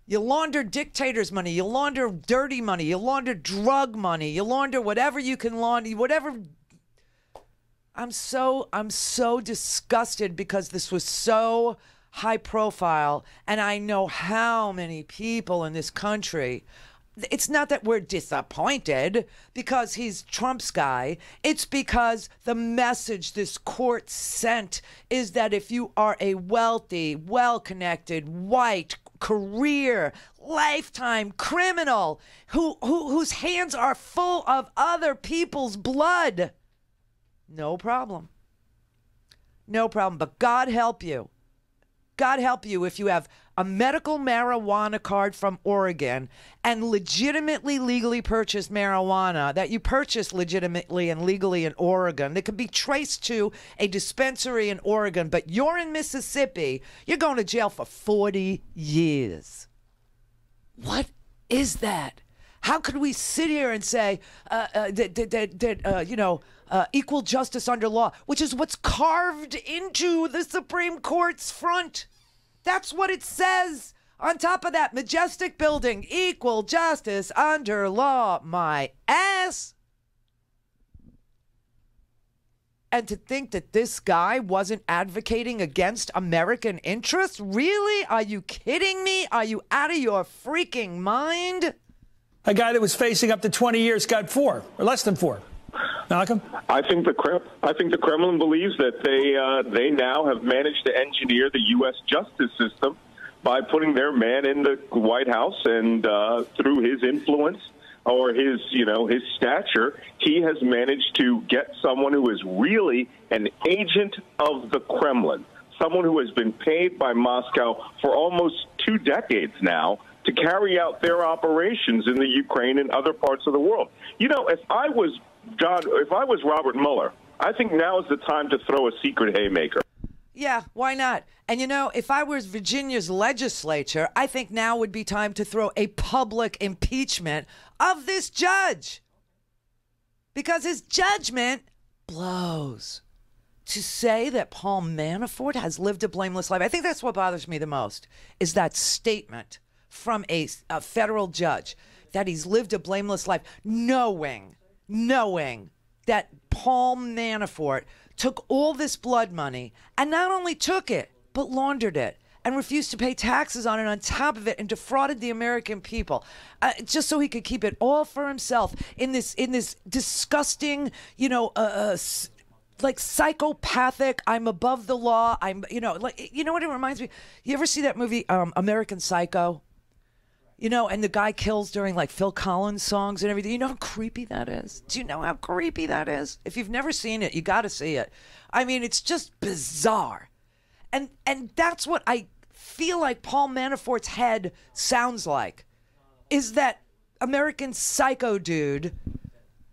You launder dictators' money, you launder dirty money, you launder drug money, you launder whatever you can launder, whatever. I'm so disgusted because this was so high profile, and I know how many people in this country. It's not that we're disappointed because he's Trump's guy. It's because the message this court sent is that if you are a wealthy, well-connected, white, career, lifetime criminal whose hands are full of other people's blood, no problem. No problem. But God help you. God help you if you have a medical marijuana card from Oregon and legitimately legally purchased marijuana that you purchased legitimately and legally in Oregon that could be traced to a dispensary in Oregon, but you're in Mississippi, you're going to jail for 40 years. What is that? How could we sit here and say equal justice under law, which is what's carved into the Supreme Court's front? That's what it says on top of that majestic building. Equal justice under law, my ass. And to think that this guy wasn't advocating against American interests? Really? Are you kidding me? Are you out of your freaking mind? A guy that was facing up to 20 years got 4, or less than 4. Malcolm? I think the Kremlin believes that they now have managed to engineer the U.S. justice system by putting their man in the White House, and through his influence or his stature, he has managed to get someone who is really an agent of the Kremlin, someone who has been paid by Moscow for almost 2 decades now to carry out their operations in the Ukraine and other parts of the world. If I was Robert Mueller, I think now is the time to throw a secret haymaker. Yeah, why not? And if I was Virginia's legislature, I think now would be time to throw a public impeachment of this judge. Because his judgment blows. To say that Paul Manafort has lived a blameless life, I think that's what bothers me the most, is that statement from a federal judge that he's lived a blameless life, knowing that Paul Manafort took all this blood money and not only took it, but laundered it and refused to pay taxes on it on top of it and defrauded the American people just so he could keep it all for himself in this disgusting, like psychopathic, I'm above the law. You know what it reminds me? You ever see that movie, American Psycho? And the guy kills during like Phil Collins songs and everything. You know how creepy that is? Do you know how creepy that is? If you've never seen it, you got to see it. I mean, it's just bizarre. And that's what I feel like Paul Manafort's head sounds like, is that American Psycho dude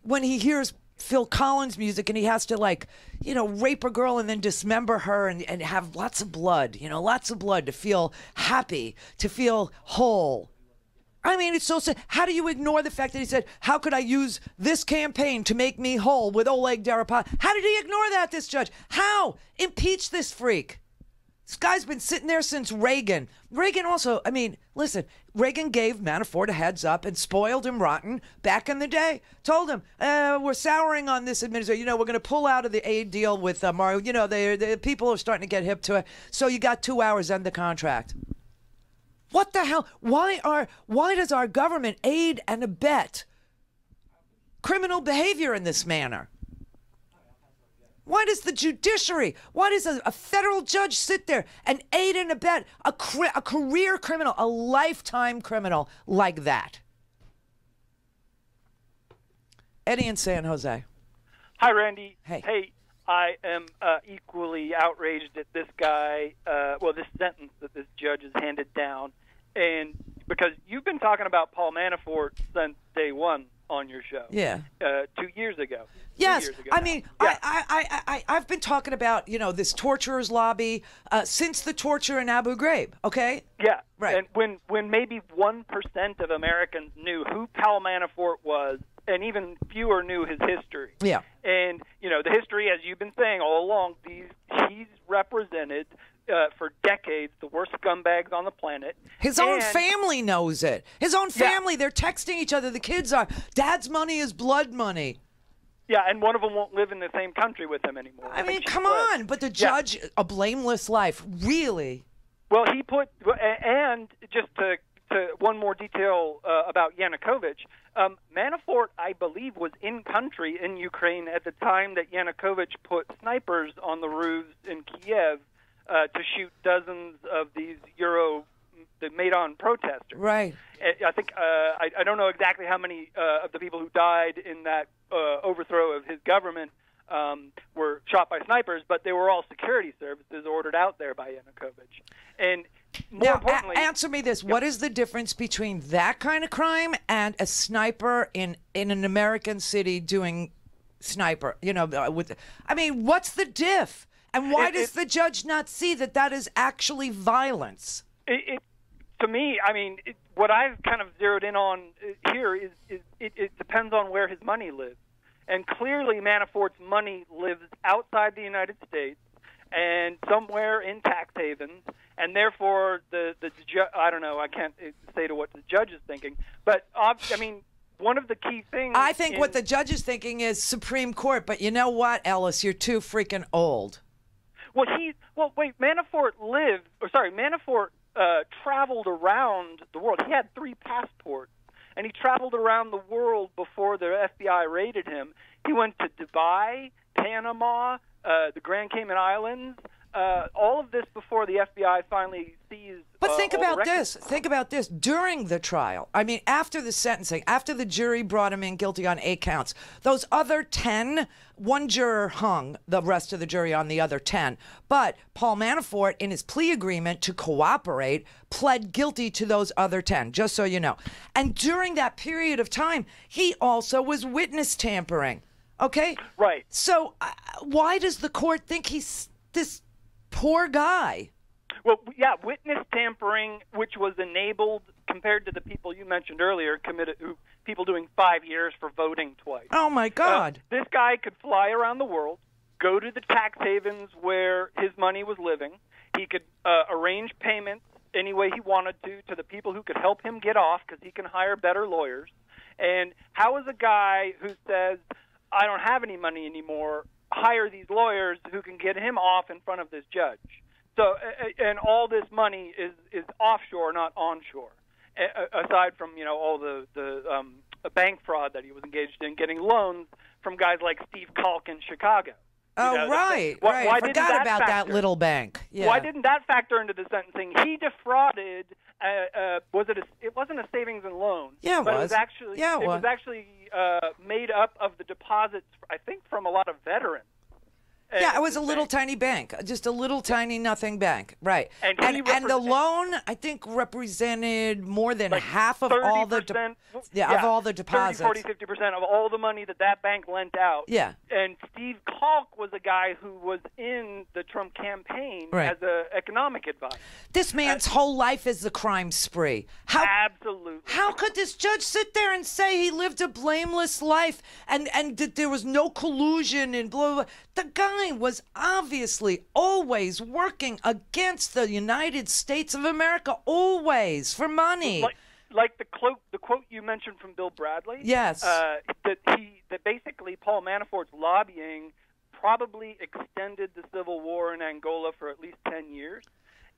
when he hears Phil Collins music and he has to rape a girl and then dismember her and have lots of blood to feel happy, to feel whole. I mean, it's so sad. How do you ignore the fact that he said, how could I use this campaign to make me whole with Oleg Deripaska? How did he ignore that, this judge? How? Impeach this freak. This guy's been sitting there since Reagan. Reagan also, listen, Reagan gave Manafort a heads up and spoiled him rotten back in the day. Told him, we're souring on this administration. We're going to pull out of the aid deal with Mario. The people are starting to get hip to it. So you got 2 hours, end the contract. What the hell? Why does our government aid and abet criminal behavior in this manner? Why does the judiciary, why does a federal judge sit there and aid and abet a career criminal, a lifetime criminal like that? Eddie in San Jose. Hi, Randy. Hey. I am equally outraged at this guy, this sentence that this judge has handed down. And because you've been talking about Paul Manafort since day one on your show. Yeah. 2 years ago. Yes. 2 years ago I now. mean, Yeah. I've been talking about, this torturers lobby since the torture in Abu Ghraib, okay? Yeah. Right. And when maybe 1% of Americans knew who Paul Manafort was, and even fewer knew his history. Yeah. And, the history, as you've been saying all along, he's represented for decades the worst scumbags on the planet. His own family knows it. His own family, they're texting each other. The kids are, Dad's money is blood money. Yeah, and one of them won't live in the same country with him anymore. I mean, come on. But the judge, a blameless life, really? Well, he put, and just to one more detail about Yanukovych, Manafort, I believe, was in country in Ukraine at the time that Yanukovych put snipers on the roofs in Kiev to shoot dozens of these the Maidan protesters. Right. I think I don't know exactly how many of the people who died in that overthrow of his government were shot by snipers, but they were all security services ordered out there by Yanukovych. And more importantly, answer me this: what is the difference between that kind of crime and a sniper in an American city doing sniper? What's the diff? And why does the judge not see that that is actually violence? To me, what I've kind of zeroed in on here is it depends on where his money lives. And clearly Manafort's money lives outside the United States and somewhere in tax havens, and therefore I don't know, I can't say to what the judge is thinking, but one of the key things I think what the judge is thinking is Supreme Court, but you know what, Ellis, you're too freaking old. Manafort traveled around the world. He had 3 passports, and he traveled around the world before the FBI raided him. He went to Dubai, Panama, the Grand Cayman Islands, all of this before the FBI finally seized. But think about this. Think about this. During the trial, after the sentencing, after the jury brought him in guilty on 8 counts, those other 10, one juror hung the rest of the jury on the other 10. But Paul Manafort, in his plea agreement to cooperate, pled guilty to those other 10, just so you know. And during that period of time, he also was witness tampering. Okay? Right. So why does the court think he's this poor guy? Well, yeah, witness tampering, which was enabled compared to the people you mentioned earlier, people doing 5 years for voting twice. Oh, my God. This guy could fly around the world, go to the tax havens where his money was living. He could arrange payments any way he wanted to the people who could help him get off because he can hire better lawyers. And how is a guy who says, I don't have any money anymore. Hire these lawyers who can get him off in front of this judge. So, and all this money is offshore, not onshore. Aside from all the bank fraud that he was engaged in, getting loans from guys like Steve Kalk in Chicago. Right. Why Forgot about that little bank. Yeah. Why didn't that factor into the sentencing? He defrauded. It wasn't a savings and loan. Yeah, it but was. It was actually made up of the deposits, I think, from a lot of veterans. Yeah, it was a little tiny bank, just a little tiny nothing bank, right? And the loan, I think, represented more than half of all the of all the deposits. 30, 40, 50% of all the money that bank lent out. Yeah. And Steve Kalk was a guy who was in the Trump campaign as an economic advisor. This man's whole life is a crime spree. Absolutely. How could this judge sit there and say he lived a blameless life and that there was no collusion and blah, blah, blah? The guy was obviously always working against the United States of America, always, for money. Like the quote you mentioned from Bill Bradley. Yes. That basically Paul Manafort's lobbying probably extended the civil war in Angola for at least 10 years.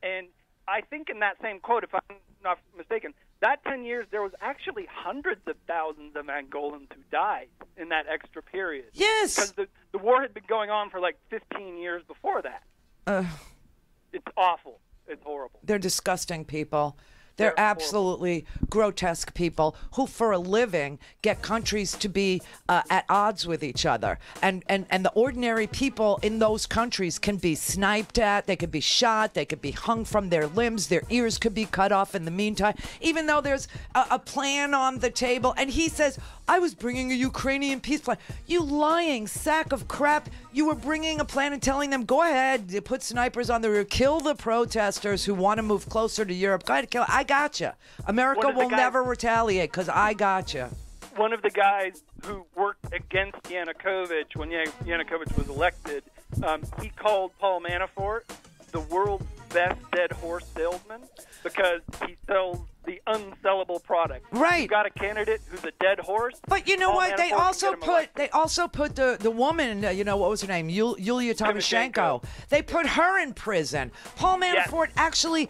And I think in that same quote, if I'm not mistaken, that 10 years, there was actually hundreds of thousands of Angolans who died in that extra period. Yes. Because the war had been going on for like 15 years before that. It's awful. It's horrible. They're disgusting people. They're absolutely grotesque people who, for a living, get countries to be at odds with each other. And the ordinary people in those countries can be sniped at, they could be shot, they could be hung from their limbs, their ears could be cut off in the meantime, even though there's a plan on the table. And he says, I was bringing a Ukrainian peace plan. You lying sack of crap. You were bringing a plan and telling them, go ahead, put snipers on the roof, kill the protesters who want to move closer to Europe. Go ahead, kill. I got you. America will never retaliate because I got you. One of the guys who worked against Yanukovych when Yanukovych was elected, he called Paul Manafort the world's best dead horse salesman because he sells the unsellable product. Right. You got a candidate who's a dead horse. But you know Paul what? Manafort They also put the woman. What was her name? Yulia Tymoshenko. They put her in prison. Paul Manafort actually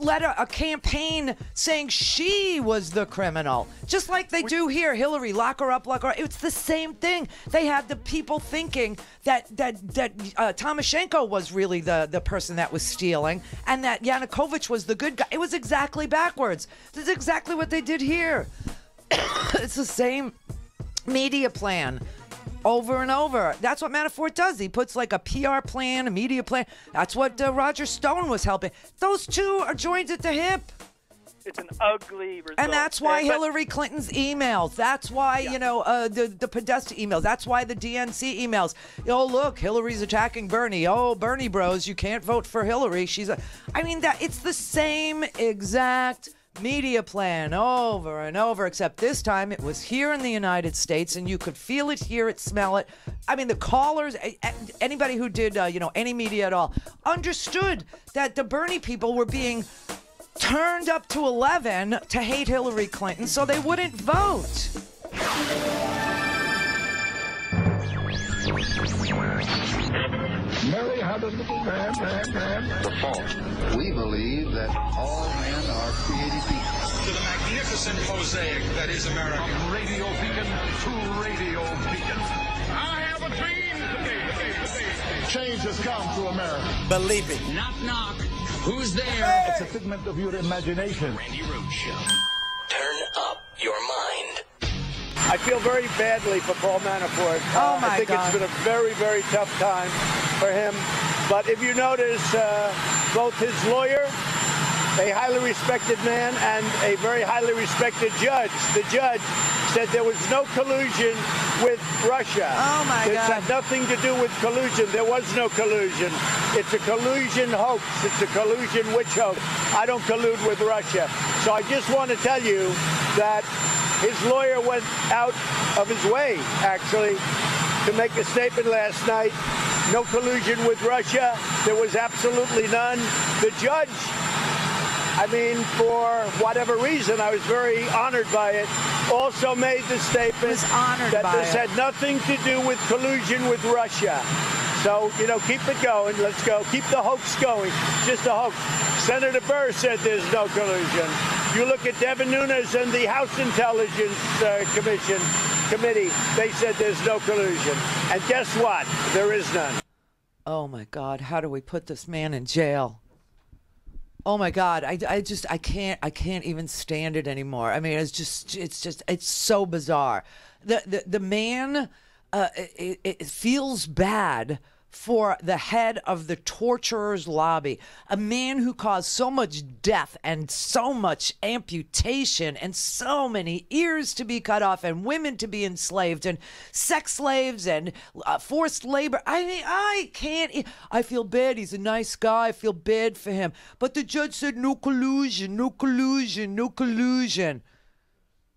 led a campaign saying she was the criminal, just like they do here. Hillary, lock her up, lock her up. It's the same thing. They had the people thinking that Tymoshenko was really the person that was stealing, and that Yanukovych was the good guy. It was exactly backwards. This is exactly what they did here. It's the same media plan over and over. That's what Manafort does. He puts like a PR plan, a media plan. That's what Roger Stone was helping. Those two are joined at the hip. It's an ugly result. And that's why Hillary Clinton's emails. That's why, the Podesta emails. That's why the DNC emails. Oh, look, Hillary's attacking Bernie. Oh, Bernie bros, you can't vote for Hillary. It's the same exact media plan over and over, except this time it was here in the United States, and you could feel it, hear it, smell it. I mean, the callers, anybody who did, any media at all, understood that the Bernie people were being turned up to 11 to hate Hillary Clinton, so they wouldn't vote. Mary, how does the fault? We believe that all men are created equal. To the magnificent mosaic that is America. From radio beacon to radio beacon. I have a dream today. Change has come to America. Believe it. Knock, knock. Who's there? It's a figment of your imagination. Randi Rhodes Show. Turn up your mind. I feel very badly for Paul Manafort. I think it's been a very, very tough time for him. But if you notice, both his lawyer, a highly respected man, and a very highly respected judge, the judge said there was no collusion with Russia. Oh, my God. This had nothing to do with collusion. There was no collusion. It's a collusion hoax. It's a collusion witch hoax. I don't collude with Russia. So I just want to tell you that his lawyer went out of his way, actually, to make a statement last night. No collusion with Russia. There was absolutely none. The judge, for whatever reason, I was very honored by it. also made the statement that this had nothing to do with collusion with Russia. So, keep it going. Let's go. Keep the hoax going. Just a hoax. Senator Burr said there's no collusion. You look at Devin Nunes and the House Intelligence Committee. They said there's no collusion. And guess what? There is none. Oh, my God. How do we put this man in jail? Oh, my God. I can't even stand it anymore. I mean, it's so bizarre. The man, it feels bad for the head of the torturers' lobby, a man who caused so much death and so much amputation and so many ears to be cut off and women to be enslaved and sex slaves and forced labor. I mean, I feel bad. He's a nice guy. I feel bad for him. But the judge said no collusion, no collusion, no collusion.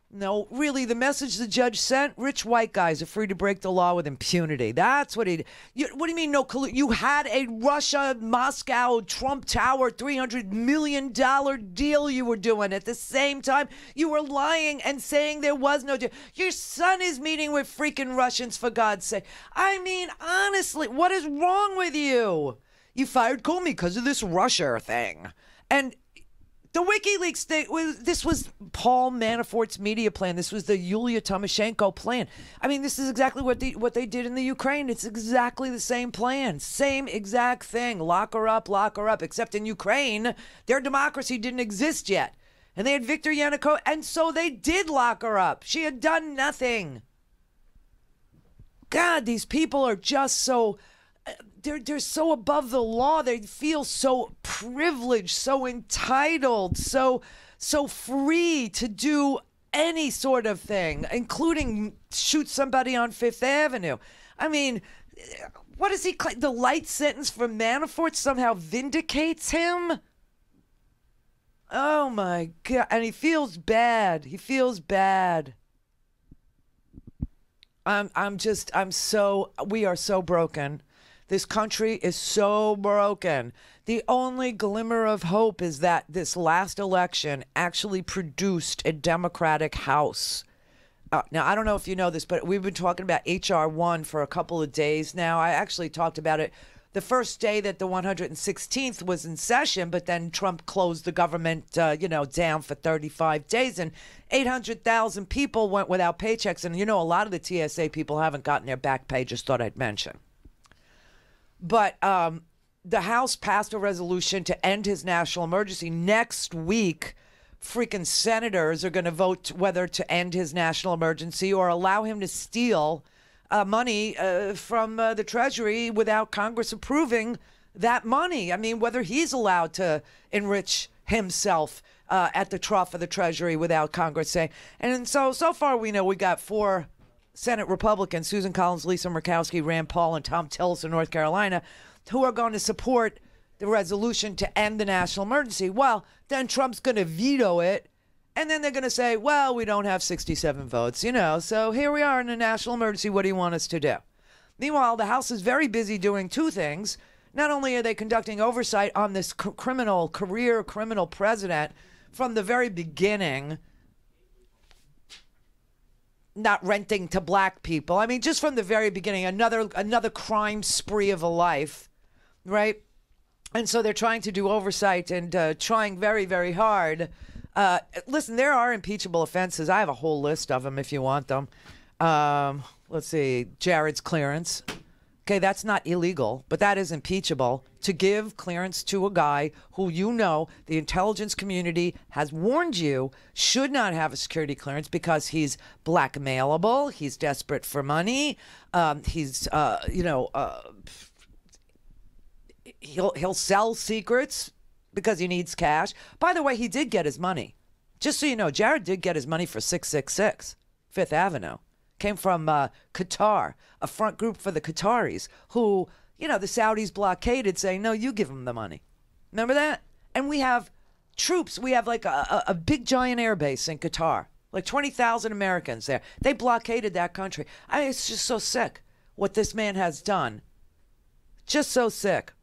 No, really, the message the judge sent, rich white guys are free to break the law with impunity. That's what what do you mean no collusion? You had a Russia, Moscow, Trump Tower, $300 million deal you were doing. At the same time, you were lying and saying there was no deal. Your son is meeting with freaking Russians, for God's sake. I mean, honestly, what is wrong with you? You fired Comey because of this Russia thing. And the WikiLeaks thing, this was Paul Manafort's media plan. This was the Yulia Tymoshenko plan. I mean, this is exactly what they did in the Ukraine. It's exactly the same plan. Same exact thing. Lock her up, except in Ukraine, their democracy didn't exist yet. And they had Viktor Yanukovych, and so they did lock her up. She had done nothing. God, these people are just so... They're so above the law. They feel so privileged, so entitled, so free to do any sort of thing, including shoot somebody on Fifth Avenue. I mean, what does he claim? The light sentence for Manafort somehow vindicates him? Oh my God. And he feels bad. He feels bad. We are so broken. This country is so broken. The only glimmer of hope is that this last election actually produced a Democratic House. Now, I don't know if you know this, but we've been talking about H.R. 1 for a couple of days now. I actually talked about it the first day that the 116th was in session, but then Trump closed the government, down for 35 days, and 800,000 people went without paychecks. And, a lot of the TSA people haven't gotten their back pay. Just thought I'd mention. But the House passed a resolution to end his national emergency. Next week, freaking senators are going to vote whether to end his national emergency or allow him to steal money from the Treasury without Congress approving that money. I mean, whether he's allowed to enrich himself at the trough of the Treasury without Congress saying. And so far we know we got 4 Senate Republicans, Susan Collins, Lisa Murkowski, Rand Paul, and Tom Tillis of North Carolina, who are going to support the resolution to end the national emergency. Well, then Trump's going to veto it, and then they're going to say, well, we don't have 67 votes, so here we are in a national emergency. What do you want us to do? Meanwhile, the House is very busy doing 2 things. Not only are they conducting oversight on this career criminal president from the very beginning, not renting to black people. I mean, just from the very beginning, another crime spree of a life, right? And so they're trying to do oversight and trying very, very hard. Listen, there are impeachable offenses. I have a whole list of them if you want them. Let's see, Jared's clearance. Okay, that's not illegal, but that is impeachable. To give clearance to a guy who the intelligence community has warned you should not have a security clearance because he's blackmailable, he's desperate for money, he'll sell secrets because he needs cash. By the way, he did get his money. Just so you know, Jared did get his money for 666 Fifth Avenue. Came from Qatar, a front group for the Qataris who, the Saudis blockaded saying, no, you give them the money. Remember that? And we have troops. We have like a big giant air base in Qatar, like 20,000 Americans there. They blockaded that country. It's just so sick what this man has done. Just so sick.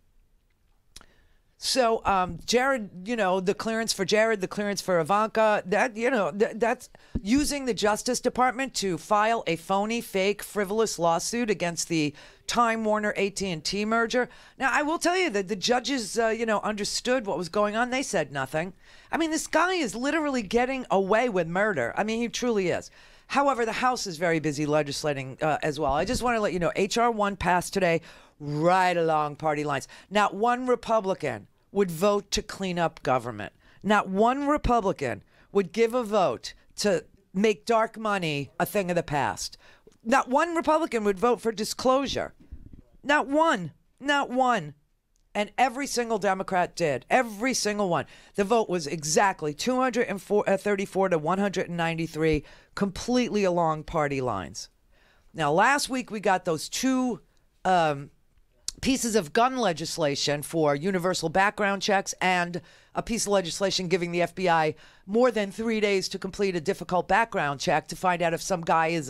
So Jared, the clearance for Jared, the clearance for Ivanka, that's using the Justice Department to file a phony, fake, frivolous lawsuit against the Time Warner AT&T merger. Now, I will tell you that the judges, understood what was going on. They said nothing. I mean, this guy is literally getting away with murder. I mean, he truly is. However, the House is very busy legislating as well. I just want to let you know, H.R. 1 passed today right along party lines. Not one Republican would vote to clean up government. Not one Republican would give a vote to make dark money a thing of the past. Not one Republican would vote for disclosure. Not one. Not one. And every single Democrat did. Every single one. The vote was exactly 234 to 193, completely along party lines. Now, last week we got those two pieces of gun legislation for universal background checks and a piece of legislation giving the FBI more than 3 days to complete a difficult background check to find out if some guy is,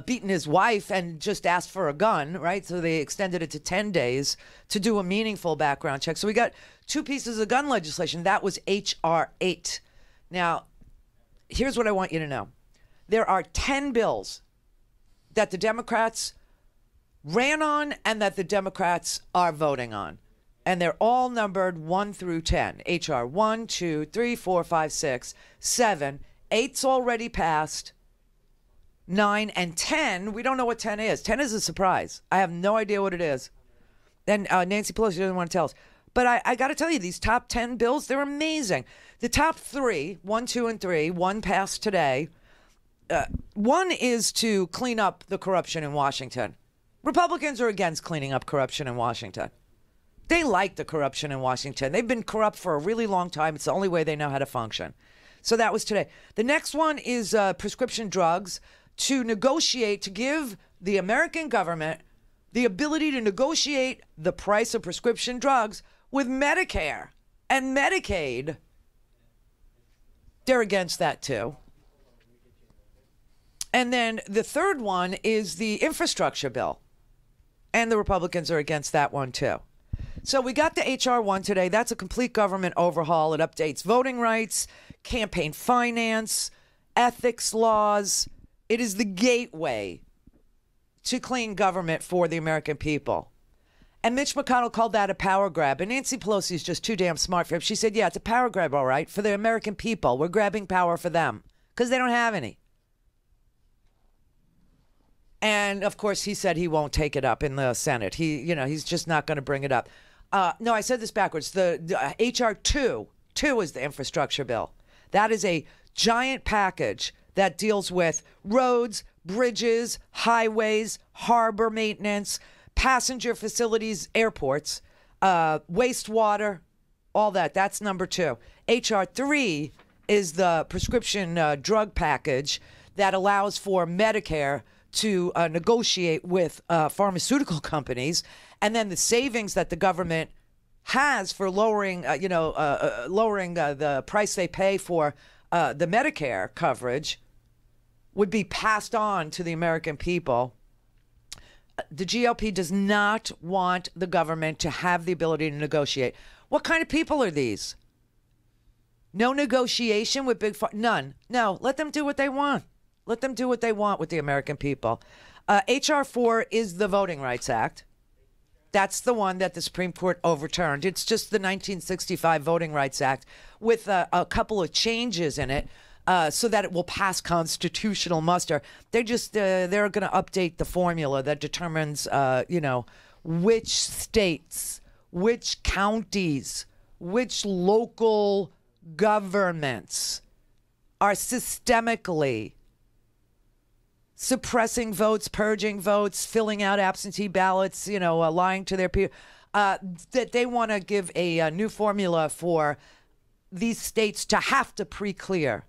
beating his wife and just asked for a gun, right? So they extended it to 10 days to do a meaningful background check. So we got two pieces of gun legislation. That was H.R. 8. Now, here's what I want you to know. There are 10 bills that the Democrats ran on and that the Democrats are voting on. And they're all numbered 1 through 10. H.R. 1, 2, 3, 4, 5, 6, 7. 8's already passed. 9 and 10, we don't know what 10 is. 10 is a surprise. I have no idea what it is. And Nancy Pelosi doesn't want to tell us. But I got to tell you, these top 10 bills, they're amazing. The top 3, 1, 2, and 3, one passed today. One is to clean up the corruption in Washington. Republicans are against cleaning up corruption in Washington. They like the corruption in Washington. They've been corrupt for a really long time. It's the only way they know how to function. So that was today. The next one is prescription drugs, to negotiate, to give the American government the ability to negotiate the price of prescription drugs with Medicare and Medicaid. They're against that too. And then the third one is the infrastructure bill. And the Republicans are against that one too. So we got the H.R. 1 today. That's a complete government overhaul. It updates voting rights, campaign finance, ethics laws. It is the gateway to clean government for the American people. And Mitch McConnell called that a power grab. And Nancy Pelosi is just too damn smart for him. She said, yeah, it's a power grab, all right, for the American people. We're grabbing power for them because they don't have any. And, of course, he said he won't take it up in the Senate. He's just not going to bring it up. No, I said this backwards. The H.R. 2 is the infrastructure bill. That is a giant package that deals with roads, bridges, highways, harbor maintenance, passenger facilities, airports, wastewater, all that. That's number 2. H.R. 3 is the prescription drug package that allows for Medicare to negotiate with pharmaceutical companies, and then the savings that the government has for lowering the price they pay for the Medicare coverage would be passed on to the American people. The GOP does not want the government to have the ability to negotiate. What kind of people are these? No negotiation with big pharma? None. No, let them do what they want. Let them do what they want with the American people. H.R. 4 is the Voting Rights Act. That's the one that the Supreme Court overturned. It's just the 1965 Voting Rights Act with a couple of changes in it so that it will pass constitutional muster. They're going to update the formula that determines, which states, which counties, which local governments are systemically suppressing votes, purging votes, filling out absentee ballots, lying to their people, that they want to give a new formula for these states to have to pre-clear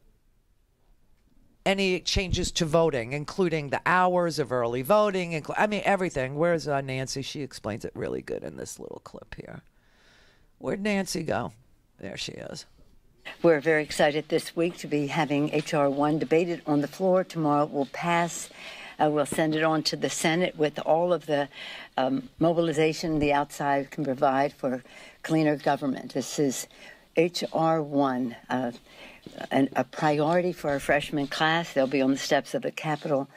any changes to voting, including the hours of early voting. Everything. Where's Nancy? She explains it really good in this little clip here. Where'd Nancy go? There she is. We're very excited this week to be having H.R. 1 debated on the floor. Tomorrow it will pass We'll send it on to the Senate with all of the mobilization the outside can provide for cleaner government. This is H.R. 1, a priority for our freshman class. They'll be on the steps of the Capitol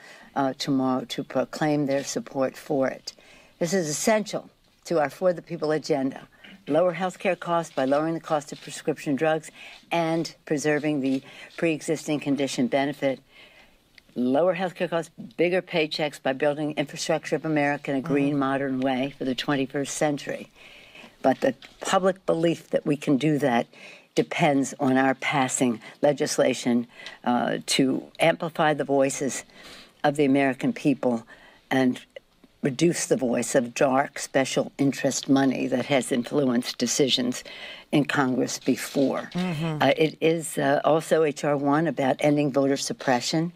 tomorrow to proclaim their support for it. This is essential to our For the People agenda. Lower health care costs by lowering the cost of prescription drugs and preserving the pre-existing condition benefit. Lower health care costs, bigger paychecks by building infrastructure of America in a green, modern way for the 21st century. But the public belief that we can do that depends on our passing legislation to amplify the voices of the American people and reduce the voice of dark special interest money that has influenced decisions in Congress before. It is also H.R. 1 about ending voter suppression.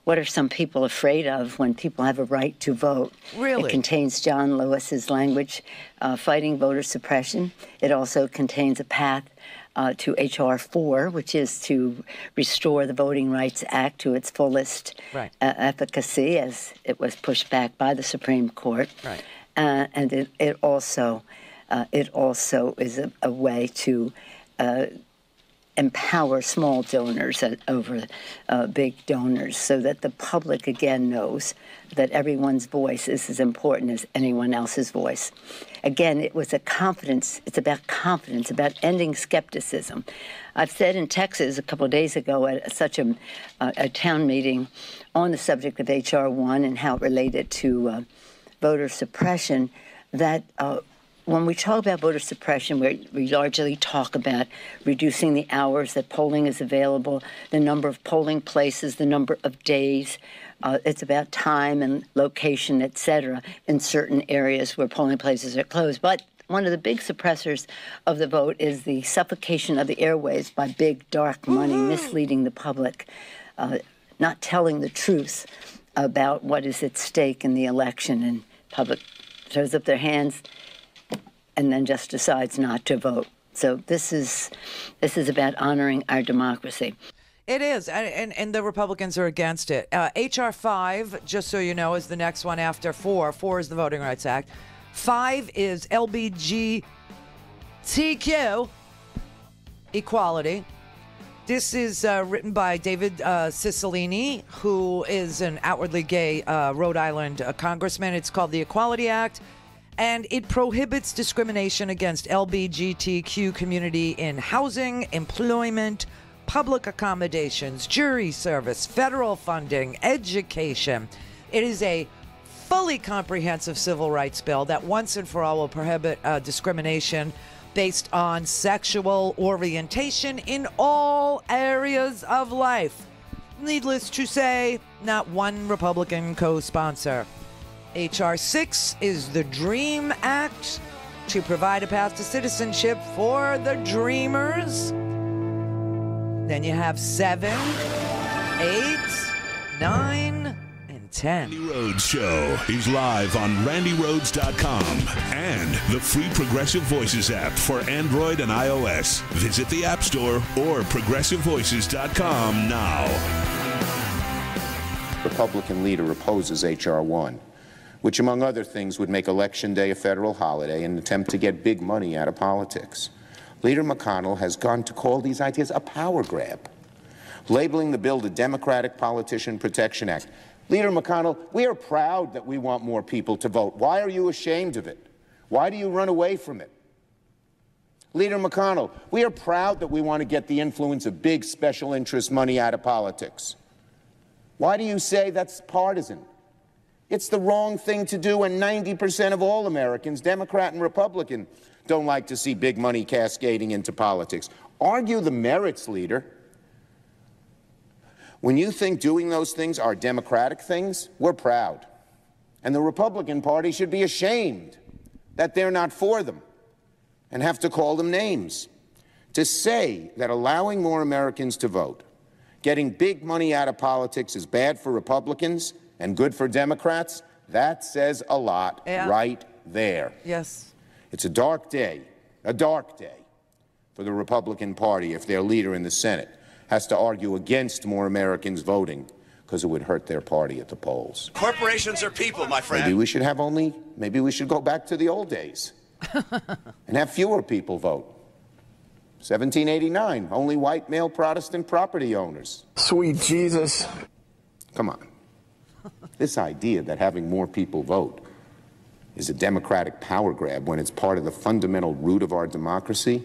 What are some people afraid of when people have a right to vote? Really? It contains John Lewis's language, fighting voter suppression. It also contains a path to H.R. 4, which is to restore the Voting Rights Act to its fullest efficacy, as it was pushed back by the Supreme Court. Right. And it also is a way to empower small donors over big donors, so that the public again knows that everyone's voice is as important as anyone else's voice. Again, it was a confidence. It's about confidence, about ending skepticism. I've said in Texas a couple of days ago at such a town meeting on the subject of H.R. 1 and how it related to voter suppression that when we talk about voter suppression, we largely talk about reducing the hours that polling is available, the number of polling places, the number of days. It's about time and location, et cetera, in certain areas where polling places are closed. But one of the big suppressors of the vote is the suffocation of the airwaves by big, dark money, misleading the public, not telling the truth about what is at stake in the election. And public throws up their hands and then just decides not to vote. So this is about honoring our democracy. It is, and the Republicans are against it. H.R. 5, just so you know, is the next one after 4. 4 is the Voting Rights Act. 5 is LGBTQ equality. This is written by David Cicilline, who is an outwardly gay Rhode Island congressman. It's called the Equality Act. And it prohibits discrimination against LGBTQ community in housing, employment, public accommodations, jury service, federal funding, education. It is a fully comprehensive civil rights bill that once and for all will prohibit discrimination based on sexual orientation in all areas of life. Needless to say, not one Republican co-sponsor. H.R. 6 is the DREAM Act to provide a path to citizenship for the dreamers. Then you have 7, 8, 9, and 10. Randi Rhodes Show is live on RandiRhodes.com and the free Progressive Voices app for Android and iOS. Visit the App Store or ProgressiveVoices.com now. Republican leader opposes H.R. 1. Which, among other things, would make Election Day a federal holiday and attempt to get big money out of politics. Leader McConnell has gone to call these ideas a power grab, labeling the bill the Democratic Politician Protection Act. Leader McConnell, we are proud that we want more people to vote. Why are you ashamed of it? Why do you run away from it? Leader McConnell, we are proud that we want to get the influence of big special interest money out of politics. Why do you say that's partisan? It's the wrong thing to do, and 90% of all Americans, Democrat and Republican, don't like to see big money cascading into politics. Argue the merits, leader. When you think doing those things are democratic things, we're proud. And the Republican Party should be ashamed that they're not for them and have to call them names. To say that allowing more Americans to vote, getting big money out of politics is bad for Republicans and good for Democrats, that says a lot right there. Yes. It's a dark day for the Republican Party if their leader in the Senate has to argue against more Americans voting, because it would hurt their party at the polls. Corporations are people, my friend. Maybe we should go back to the old days and have fewer people vote. 1789, only white male Protestant property owners. Sweet Jesus. Come on. This idea that having more people vote is a democratic power grab when it's part of the fundamental root of our democracy,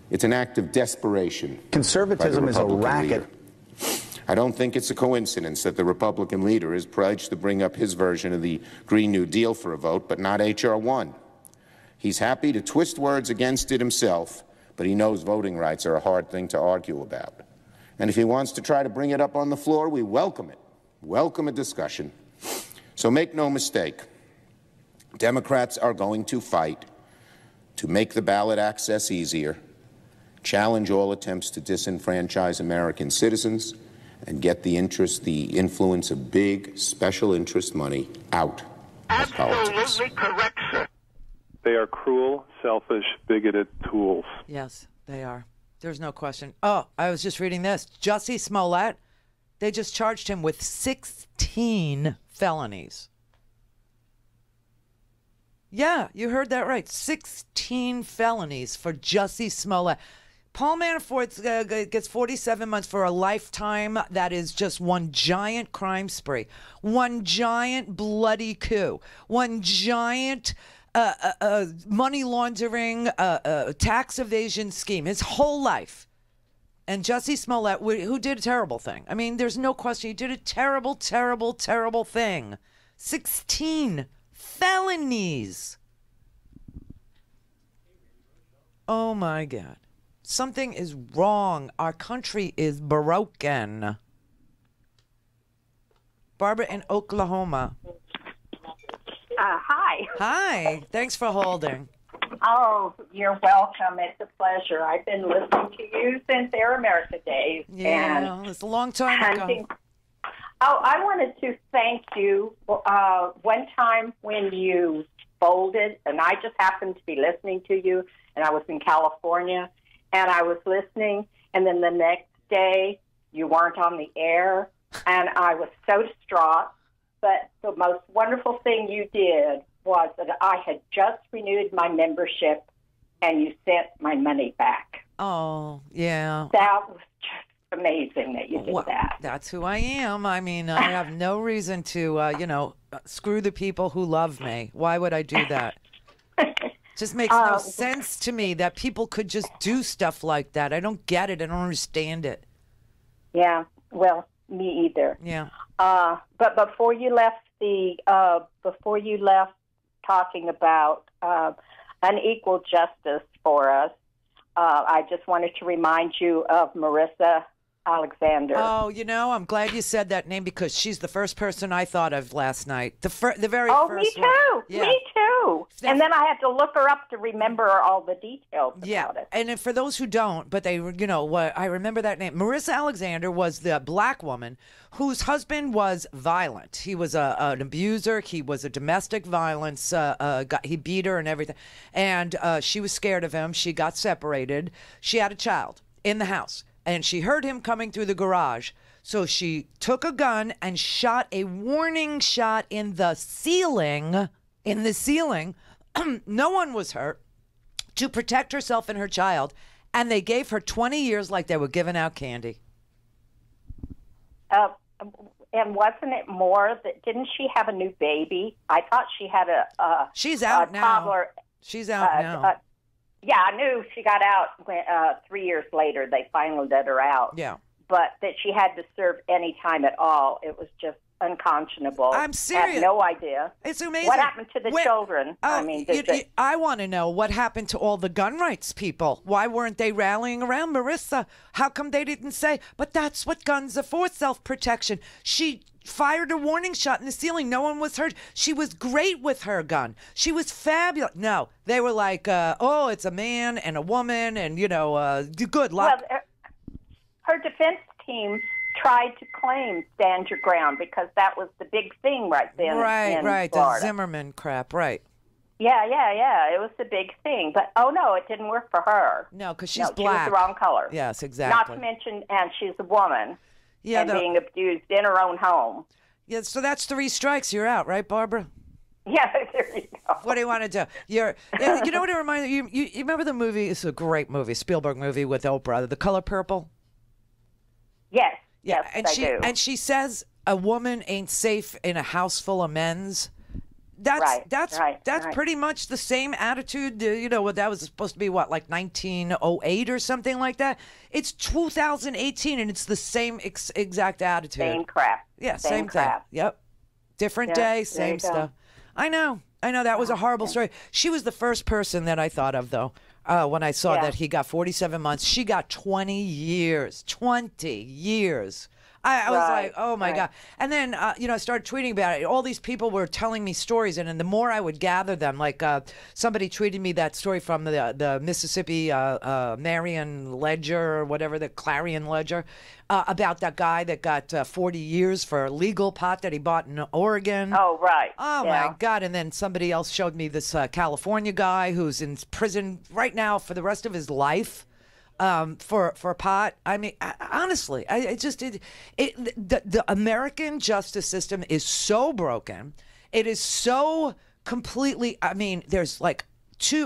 it's an act of desperation. Conservatism is a racket. Leader. I don't think it's a coincidence that the Republican leader is pledged to bring up his version of the Green New Deal for a vote, but not H.R. 1. He's happy to twist words against it himself, but he knows voting rights are a hard thing to argue about. And if he wants to try to bring it up on the floor, we welcome it. Welcome a discussion. So make no mistake, Democrats are going to fight to make the ballot access easier, challenge all attempts to disenfranchise American citizens, and get the influence of big special interest money out of politics. Absolutely correct, sir. They are cruel, selfish, bigoted tools. Yes, they are. There's no question. Oh, I was just reading this. Jussie Smollett, they just charged him with 16 felonies. Yeah, you heard that right. 16 felonies for Jussie Smollett. Paul Manafort gets 47 months for a lifetime. That is just one giant crime spree, one giant bloody coup, one giant money laundering, tax evasion scheme, his whole life. And Jussie Smollett, who did a terrible thing. I mean, there's no question. He did a terrible, terrible, terrible thing. 16 felonies. Oh, my God. Something is wrong. Our country is broken. Barbara in Oklahoma. Hi. Hi. Thanks for holding. Oh, you're welcome. It's a pleasure. I've been listening to you since Air America days. Yeah, it's a long time ago. Oh, I wanted to thank you. One time when you folded, and I just happened to be listening to you, and I was in California, and I was listening, and then the next day you weren't on the air, and I was so distraught. But the most wonderful thing you did was that I had just renewed my membership, and you sent my money back. Oh, yeah. That was just amazing that you did that. That's who I am. I mean, I have no reason to, screw the people who love me. Why would I do that? Just makes no sense to me that people could just do stuff like that. I don't get it. I don't understand it. Yeah, well, me either. Yeah. But before you left talking about unequal justice for us, I just wanted to remind you of Marissa Alexander. Oh, I'm glad you said that name because she's the first person I thought of last night. The very first me too. one. Yeah. Me too. And then I had to look her up to remember all the details about it. And for those who don't, but they, I remember that name. Marissa Alexander was the black woman whose husband was violent. He was an abuser. He was a domestic violence. He beat her and everything. And she was scared of him. She got separated. She had a child in the house. And she heard him coming through the garage. So she took a gun and shot a warning shot in the ceiling. No one was hurt, to protect herself and her child. And they gave her 20 years like they were giving out candy. And wasn't it more that, didn't she have a new baby? I thought she had She's out now. Toddler. She's out now. Yeah, I knew she got out when, 3 years later. They finally let her out. Yeah. But that she had to serve any time at all, it was just unconscionable. I'm serious. I had no idea. It's amazing. What happened to the children? I want to know what happened to all the gun rights people. Why weren't they rallying around Marissa? How come they didn't say, but that's what guns are for, self-protection. She fired a warning shot in the ceiling. No one was hurt. She was great with her gun. She was fabulous. No, they were like, it's a man and a woman and, good luck. Well, her defense team tried to claim stand your ground because that was the big thing right then in Right, Florida. the Zimmerman crap, right. Yeah. It was the big thing. But, no, it didn't work for her. No, because she's black. She was the wrong color. Yes, exactly. Not to mention, and she's a woman. and being abused in her own home. Yeah, so that's 3 strikes. You're out, right, Barbara? Yeah, there you go. What do you want to do? You know what it reminds you? You remember the movie? It's a great movie, Spielberg movie with Oprah, The Color Purple. Yes. Yeah, yes, and I she do. and she says a woman ain't safe in a house full of men's. That's pretty much the same attitude. You know what that was supposed to be? What, like 1908 or something like that? It's 2018 and it's the same exact attitude. Same crap. Yeah, same crap. Thing. Yep. Different day, same stuff. I know. That was a horrible story. She was the first person that I thought of, though, when I saw that he got 47 months. She got 20 years. 20 years. I was like, oh, my God. And then, I started tweeting about it. All these people were telling me stories, and the more I would gather them, like somebody tweeted me that story from the Mississippi Marion Ledger or whatever, the Clarion Ledger, about that guy that got 40 years for legal pot that he bought in Oregon. Oh, right. Oh, yeah. my God. And then somebody else showed me this California guy who's in prison right now for the rest of his life. For pot. I mean, honestly, the American justice system is so broken. It is so completely, I mean, there's like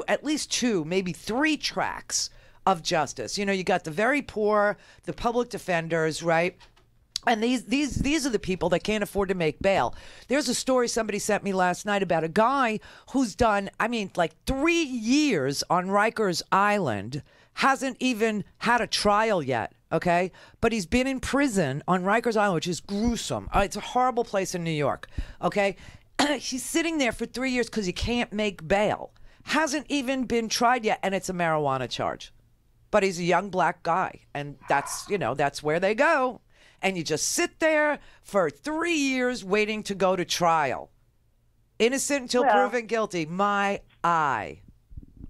at least 2, maybe 3 tracks of justice. You know, you got the very poor, the public defenders, right? And these are the people that can't afford to make bail. There's a story somebody sent me last night about a guy who's done, like 3 years on Rikers Island, hasn't even had a trial yet, okay? But he's been in prison on Rikers Island, which is gruesome. It's a horrible place in New York, okay? He's sitting there for 3 years because he can't make bail. Hasn't even been tried yet, and it's a marijuana charge. But he's a young black guy, and that's where they go. And you just sit there for 3 years waiting to go to trial. Innocent until proven guilty. My eye.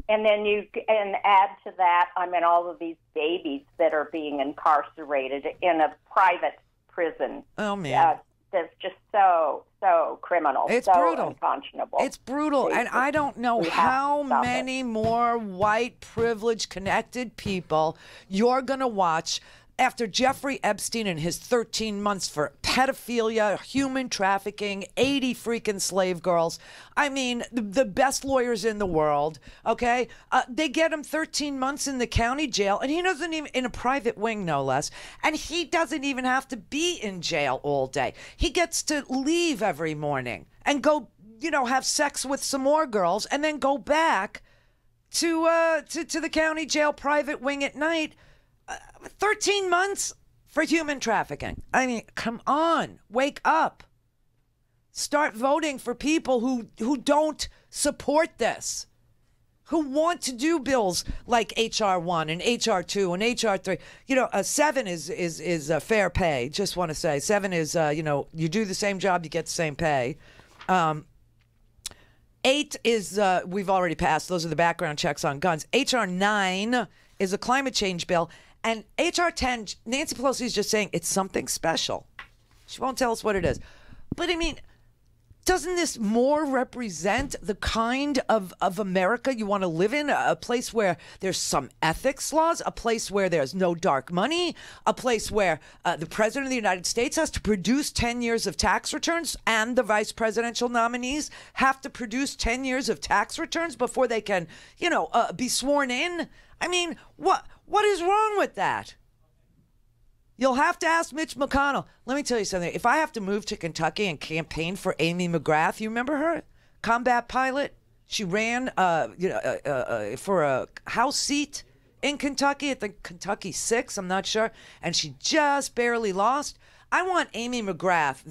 And then you can add to that, all of these babies that are being incarcerated in a private prison. Oh, man. That's just so criminal. It's so brutal. Unconscionable. It's brutal. And I don't know how many more white, privileged, connected people you're going to watch after Jeffrey Epstein and his 13 months for pedophilia, human trafficking, 80 freaking slave girls. I mean, the best lawyers in the world, okay? They get him 13 months in the county jail, and he doesn't even, in a private wing, no less, and he doesn't even have to be in jail all day. He gets to leave every morning and go, have sex with some more girls and then go back to the county jail private wing at night. 13 months for human trafficking. I mean, come on, wake up. Start voting for people who don't support this, who want to do bills like H.R. 1 and H.R. 2 and H.R. 3. 7 is fair pay. Just want to say 7 is, you do the same job, you get the same pay. 8 is, we've already passed. Those are the background checks on guns. H.R. 9 is a climate change bill. And H.R. 10, Nancy Pelosi is just saying it's something special. She won't tell us what it is. But, doesn't this more represent the kind of America you want to live in? A place where there's some ethics laws, a place where there's no dark money, a place where the president of the United States has to produce 10 years of tax returns and the vice presidential nominees have to produce 10 years of tax returns before they can, be sworn in? What is wrong with that? You'll have to ask Mitch McConnell. Let me tell you something. If I have to move to Kentucky and campaign for Amy McGrath, you remember her? Combat pilot. She ran for a House seat in Kentucky, at the Kentucky 6, I'm not sure, and she just barely lost. I want Amy McGrath,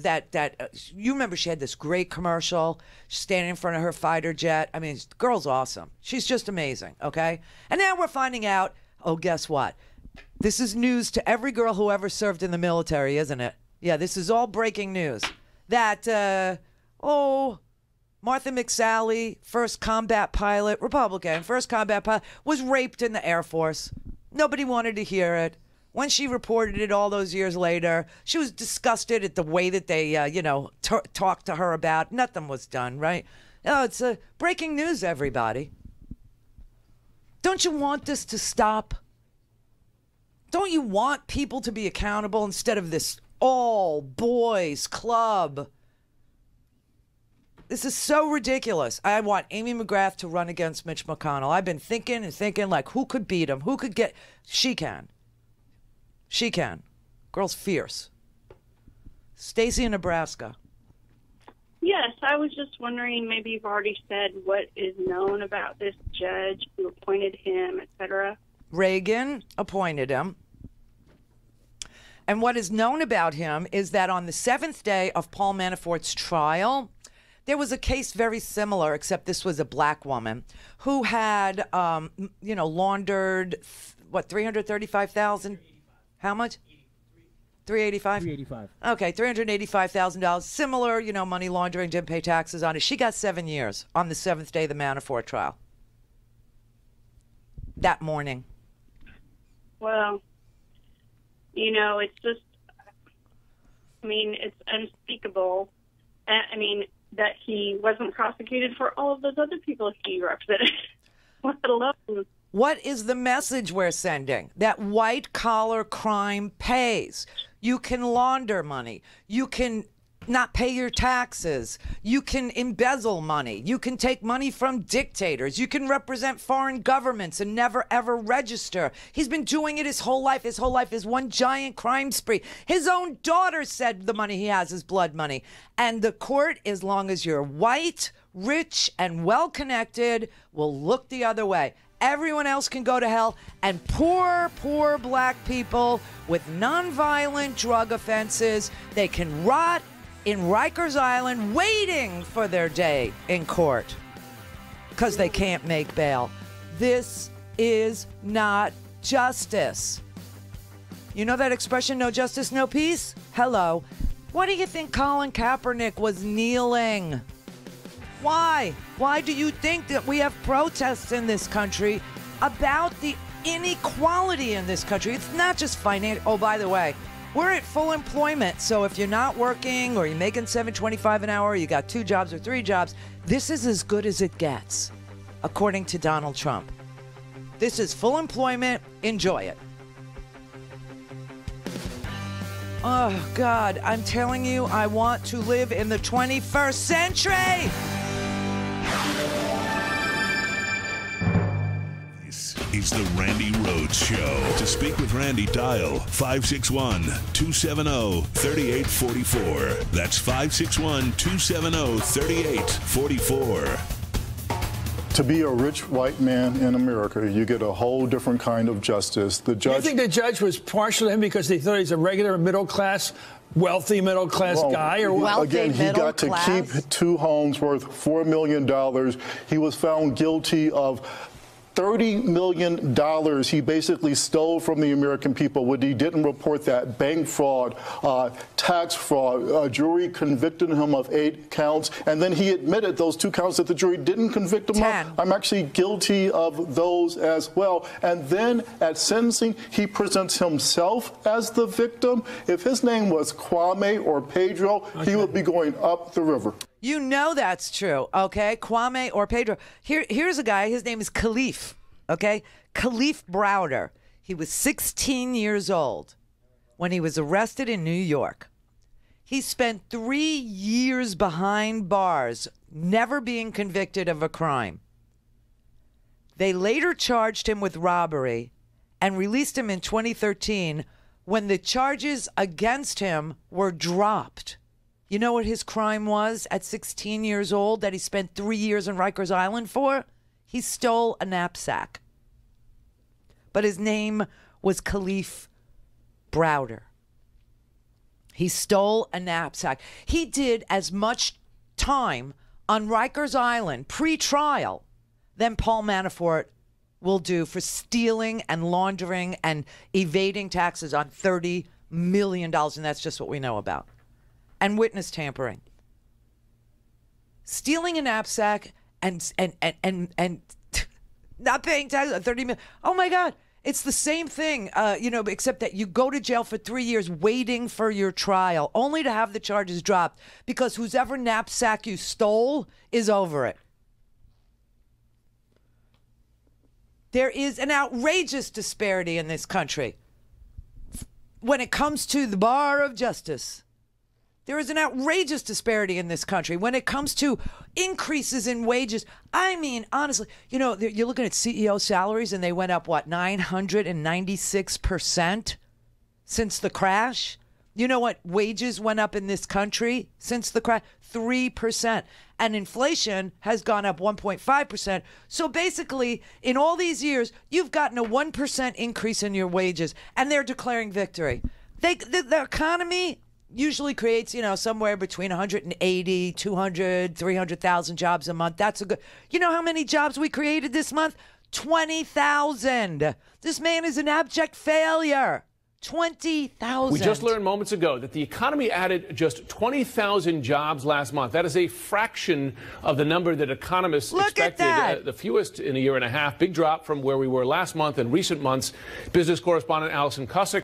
you remember she had this great commercial, standing in front of her fighter jet. The girl's awesome. She's just amazing, okay? And now we're finding out, guess what? This is news to every girl who ever served in the military, isn't it? Yeah, this is all breaking news. That, Martha McSally, first combat pilot, Republican, first combat pilot, was raped in the Air Force. Nobody wanted to hear it. When she reported it all those years later, she was disgusted at the way that they, talked to her about. Nothing was done, right? Oh, it's breaking news, everybody. Don't you want this to stop? Don't you want people to be accountable instead of this all boys club? This is so ridiculous. I want Amy McGrath to run against Mitch McConnell. I've been thinking and thinking, like, who could beat him? Who could get... She can. She can. Girl's fierce. Stacey in Nebraska. Yes, I was just wondering, maybe you've already said what is known about this judge who appointed him, etc. Reagan appointed him. And what is known about him is that on the 7th day of Paul Manafort's trial, there was a case very similar, except this was a black woman who had, laundered, $335,000? How much? $385,000? $385,000. Okay, $385,000. Similar, money laundering, didn't pay taxes on it. She got 7 years on the 7th day of the Manafort trial. That morning. Well, it's just, it's unspeakable. That he wasn't prosecuted for all of those other people he represented, let alone. What is the message we're sending? That white-collar crime pays. You can launder money. You can not pay your taxes. You can embezzle money. You can take money from dictators. You can represent foreign governments and never, ever register. He's been doing it his whole life. His whole life is one giant crime spree. His own daughter said the money he has is blood money. And the court, as long as you're white, rich, and well-connected, will look the other way. Everyone else can go to hell, and poor, poor black people with nonviolent drug offenses, they can rot in Rikers Island waiting for their day in court because they can't make bail. This is not justice. You know that expression, no justice, no peace? Hello. Why do you think Colin Kaepernick was kneeling? Why? Why do you think that we have protests in this country about the inequality in this country? It's not just financial. Oh, by the way, we're at full employment. So if you're not working or you're making $7.25 an hour, you got 2 jobs or 3 jobs, this is as good as it gets, according to Donald Trump. This is full employment. Enjoy it. Oh, God, I'm telling you, I want to live in the 21st century. Is the Randi Rhodes Show. To speak with Randi, dial 561-270-3844. That's 561-270-3844. To be a rich white man in America, you get a whole different kind of justice. The judge. Do you think the judge was partial to him because they thought he's a regular middle-class, wealthy middle-class guy? Or what? Again, he got to keep 2 homes worth $4 million. He was found guilty of $30 million he basically stole from the American people when he didn't report that. Bank fraud, tax fraud. A jury convicted him of 8 counts, and then he admitted those 2 counts that the jury didn't convict him of. I'm actually guilty of those as well. And then at sentencing, he presents himself as the victim. If his name was Kwame or Pedro, he would be going up the river. You know that's true, okay? Kwame or Pedro. Here's a guy, his name is Khalif, okay? Khalif Browder. He was 16 years old when he was arrested in New York. He spent 3 years behind bars, never being convicted of a crime. They later charged him with robbery and released him in 2013 when the charges against him were dropped. You know what his crime was at 16 years old that he spent 3 years on Rikers Island for? He stole a knapsack. But his name was Khalif Browder. He stole a knapsack. He did as much time on Rikers Island pre-trial than Paul Manafort will do for stealing and laundering and evading taxes on $30 million. And that's just what we know about. And witness tampering. Stealing a knapsack and not paying taxes on $30 million. Oh my God. It's the same thing, except that you go to jail for 3 years waiting for your trial, only to have the charges dropped because whoever knapsack you stole is over it. There is an outrageous disparity in this country. when it comes to the bar of justice. There is an outrageous disparity in this country when it comes to increases in wages. I mean, honestly, you know, you're looking at CEO salaries and they went up, what, 996% since the crash? You know what wages went up in this country since the crash? 3%. And inflation has gone up 1.5%. So basically, in all these years, you've gotten a 1% increase in your wages, and they're declaring victory. The economy usually creates, you know, somewhere between 180, 200, 300,000 jobs a month. That's a good. You know how many jobs we created this month? 20,000. This man is an abject failure. 20,000. We just learned moments ago that the economy added just 20,000 jobs last month. That is a fraction of the number that economists expected, the fewest in a year and a half. Big drop from where we were last month and recent months. Business correspondent Allison Cusick.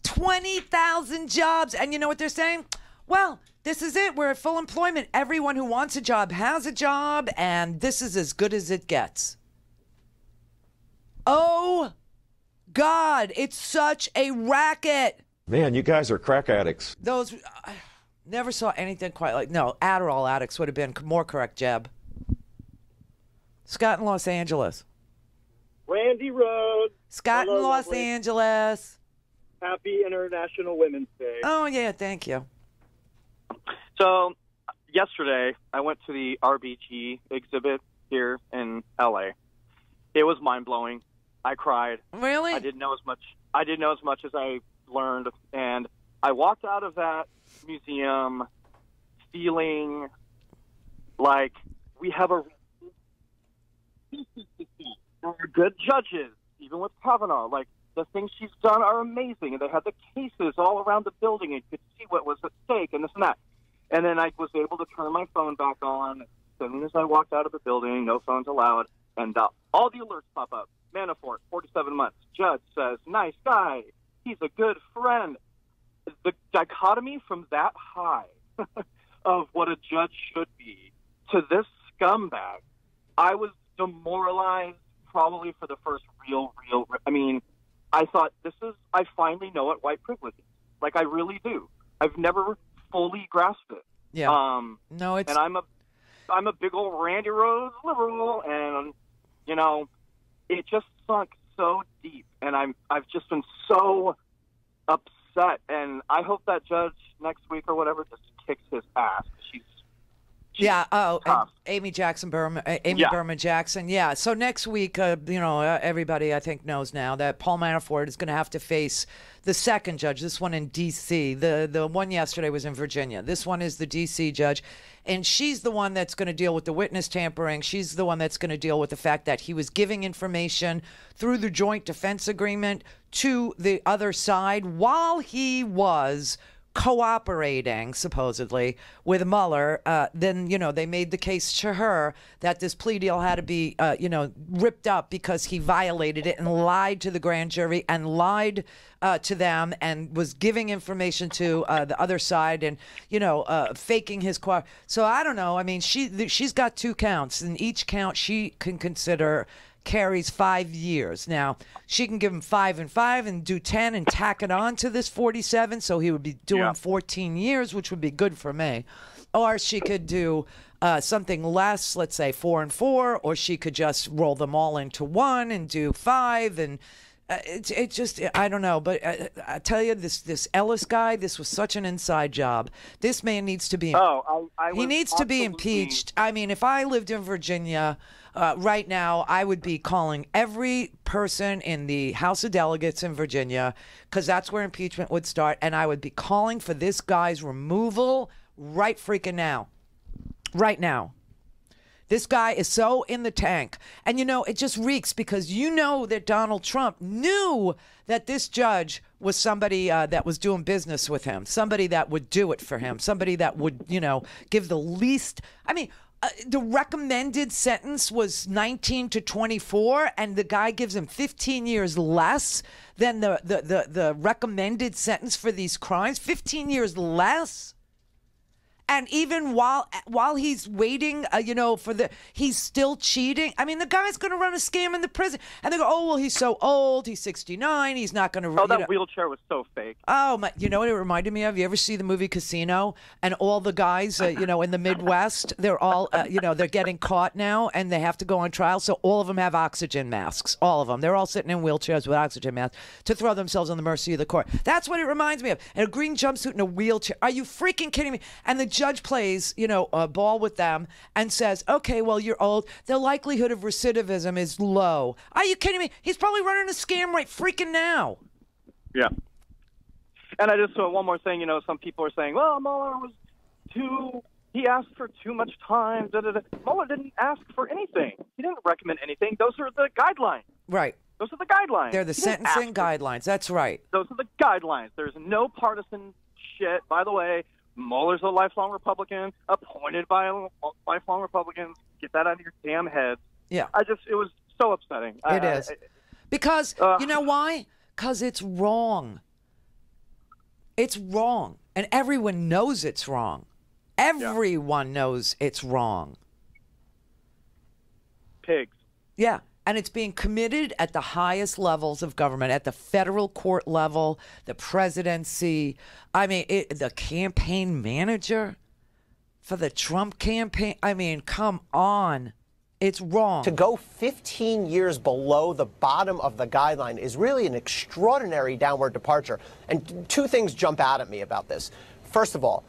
20,000 jobs. And you know what they're saying? Well, this is it. We're at full employment. Everyone who wants a job has a job, and this is as good as it gets. Oh, God, it's such a racket. Man, you guys are crack addicts. Those, never saw anything quite like, no, Adderall addicts would have been more correct, Jeb. Scott in Los Angeles. Randi Rhodes. Scott Hello, in Los lovely. Angeles. Happy International Women's Day. Oh, yeah, thank you. So, yesterday, I went to the RBG exhibit here in L.A. It was mind-blowing. I cried. Really? I didn't know as much as I learned, and I walked out of that museum feeling like we have good judges, even with Kavanaugh. Like, the things she's done are amazing, and they had the cases all around the building, and you could see what was at stake, and this and that. And then I was able to turn my phone back on as soon as I walked out of the building. No phones allowed, and all the alerts pop up. Manafort, 47 months. Judge says, nice guy. He's a good friend. The dichotomy from that high of what a judge should be to this scumbag, I was demoralized probably for the first real. I mean, I thought I finally know what white privilege is. Like, I really do. I've never fully grasped it. Yeah. No, it's. And I'm a big old Randi Rhodes liberal, and, you know, it just sunk so deep, and I've just been so upset, and I hope that judge next week or whatever just kicks his ass. She's yeah. Oh, tough. Amy Berman Jackson. Yeah. So next week, you know, everybody I think knows now that Paul Manafort is going to have to face the second judge. This one in D.C. The one yesterday was in Virginia. This one is the D.C. judge. And she's the one that's going to deal with the witness tampering. She's the one that's going to deal with the fact that he was giving information through the joint defense agreement to the other side while he was cooperating, supposedly, with Mueller. Then, you know, they made the case to her that this plea deal had to be, you know, ripped up because he violated it and lied to the grand jury and lied to them and was giving information to the other side and, you know, faking his So I don't know. I mean, she's got 2 counts, and each count she can consider carries 5 years. Now, she can give him 5 and 5 and do 10 and tack it on to this 47, so he would be doing 14 years, which would be good for me. Or she could do something less, let's say 4 and 4, or she could just roll them all into 1 and do 5. And it just, I don't know. But I tell you, this Ellis guy, this was such an inside job. This man needs to be he needs to be impeached. I mean, if I lived in Virginia right now, I would be calling every person in the House of Delegates in Virginia, because that's where impeachment would start, and I would be calling for this guy's removal right freaking now. Right now. This guy is so in the tank. And, you know, it just reeks because you know that Donald Trump knew that this judge was somebody that was doing business with him, somebody that would do it for him, somebody that would, you know, give the least. I mean, the recommended sentence was 19 to 24, and the guy gives him 15 years less than the recommended sentence for these crimes. 15 years less. And even while he's waiting, he's still cheating. I mean, the guy's going to run a scam in the prison. And they go, oh, well, he's so old. He's 69. He's not going to. Oh, that wheelchair was so fake. Oh, my, you know what it reminded me of? You ever see the movie Casino? And all the guys, in the Midwest, they're all, they're getting caught now and they have to go on trial. So all of them have oxygen masks. All of them. They're all sitting in wheelchairs with oxygen masks to throw themselves on the mercy of the court. That's what it reminds me of. And a green jumpsuit and a wheelchair. Are you freaking kidding me? And the judge plays, a ball with them and says, okay, well, you're old. The likelihood of recidivism is low. Are you kidding me? He's probably running a scam right freaking now. Yeah. And I just one more thing, some people are saying, well, Mueller he asked for too much time. Mueller didn't ask for anything. He didn't recommend anything. Those are the guidelines. Right. Those are the guidelines. They're the sentencing guidelines. That's right. Those are the guidelines. There's no partisan shit. By the way, Mueller's a lifelong Republican, appointed by lifelong Republicans. Get that out of your damn heads. Yeah. It was so upsetting. It is. Because, you know why? Because it's wrong. It's wrong. And everyone knows it's wrong. Everyone knows it's wrong. Pigs. Yeah. And it's being committed at the highest levels of government, at the federal court level, the presidency. I mean, the campaign manager for the Trump campaign. I mean, come on. It's wrong. To go 15 years below the bottom of the guideline is really an extraordinary downward departure. And two things jump out at me about this. First of all,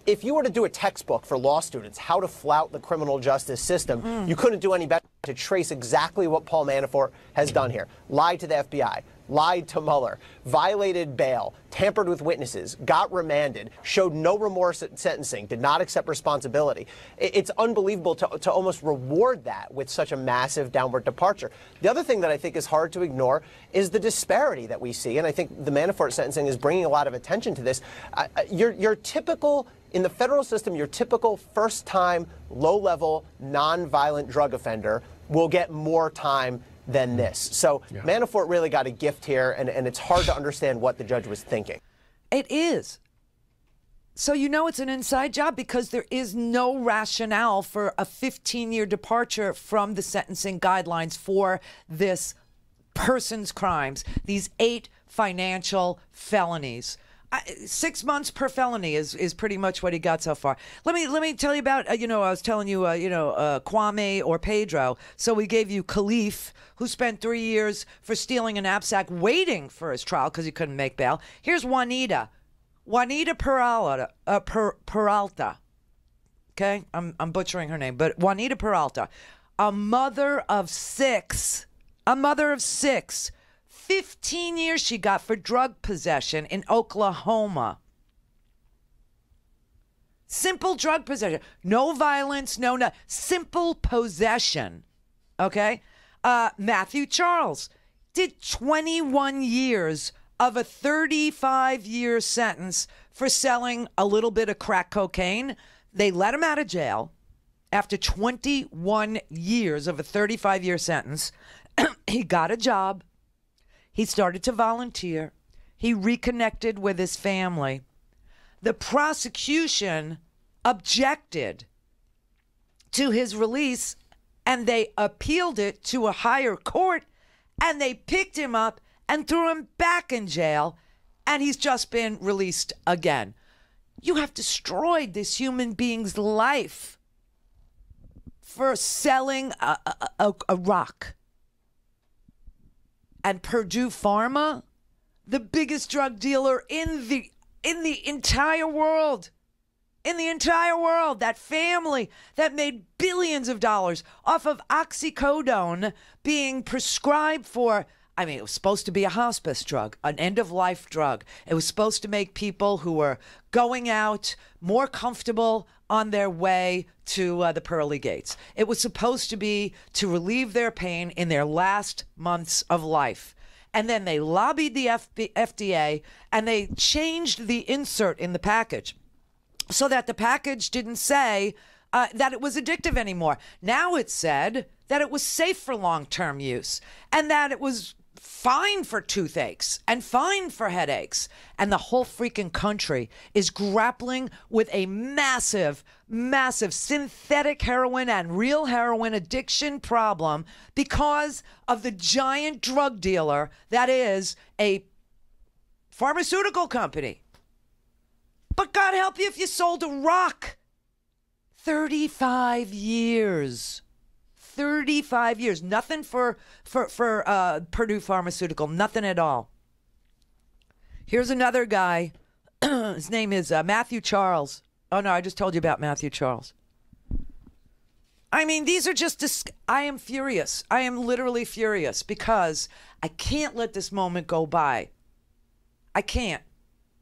if you were to do a textbook for law students, how to flout the criminal justice system, you couldn't do any better to trace exactly what Paul Manafort has done here. Lied to the FBI, lied to Mueller, violated bail, tampered with witnesses, got remanded, showed no remorse at sentencing, did not accept responsibility. It's unbelievable to almost reward that with such a massive downward departure. The other thing that I think is hard to ignore is the disparity that we see, and I think the Manafort sentencing is bringing a lot of attention to this. Your typical, in the federal system, your typical first-time, low-level, non-violent drug offender will get more time than this. So Manafort really got a gift here, and it's hard to understand what the judge was thinking. It is. So it's an inside job because there is no rationale for a 15-year departure from the sentencing guidelines for this person's crimes, these 8 financial felonies. 6 months per felony is pretty much what he got so far. Let me tell you about, I was telling you, Kwame or Pedro. So we gave you Khalif, who spent 3 years for stealing a knapsack waiting for his trial because he couldn't make bail. Here's Juanita Peralta. Okay, I'm butchering her name, but Juanita Peralta, a mother of 6. 15 years she got for drug possession in Oklahoma. Simple drug possession. No violence, no. Simple possession. Okay? Matthew Charles did 21 years of a 35-year sentence for selling a little bit of crack cocaine. They let him out of jail after 21 years of a 35-year sentence. He got a job. He started to volunteer. He reconnected with his family. The prosecution objected to his release, and they appealed it to a higher court, and they picked him up and threw him back in jail, and he's just been released again. You have destroyed this human being's life for selling a rock. And Purdue Pharma, the biggest drug dealer in the entire world, that family that made billions of dollars off of oxycodone being prescribed for, it was supposed to be a hospice drug, an end-of-life drug. It was supposed to make people who were going out more comfortable on their way to the pearly gates. It was supposed to be to relieve their pain in their last months of life. And then they lobbied the FDA and they changed the insert in the package so that the package didn't say that it was addictive anymore. Now it said that it was safe for long-term use and that it was fine for toothaches and fine for headaches. And the whole freaking country is grappling with a massive, massive synthetic heroin and real heroin addiction problem because of the giant drug dealer that is a pharmaceutical company. But God help you if you sold a rock. 35 years. 35 years. Nothing for Purdue Pharmaceutical. Nothing at all. Here's another guy. His name is Matthew Charles. Oh, no, I just told you about Matthew Charles. I mean, these are just... I am furious. I am literally furious because I can't let this moment go by. I can't.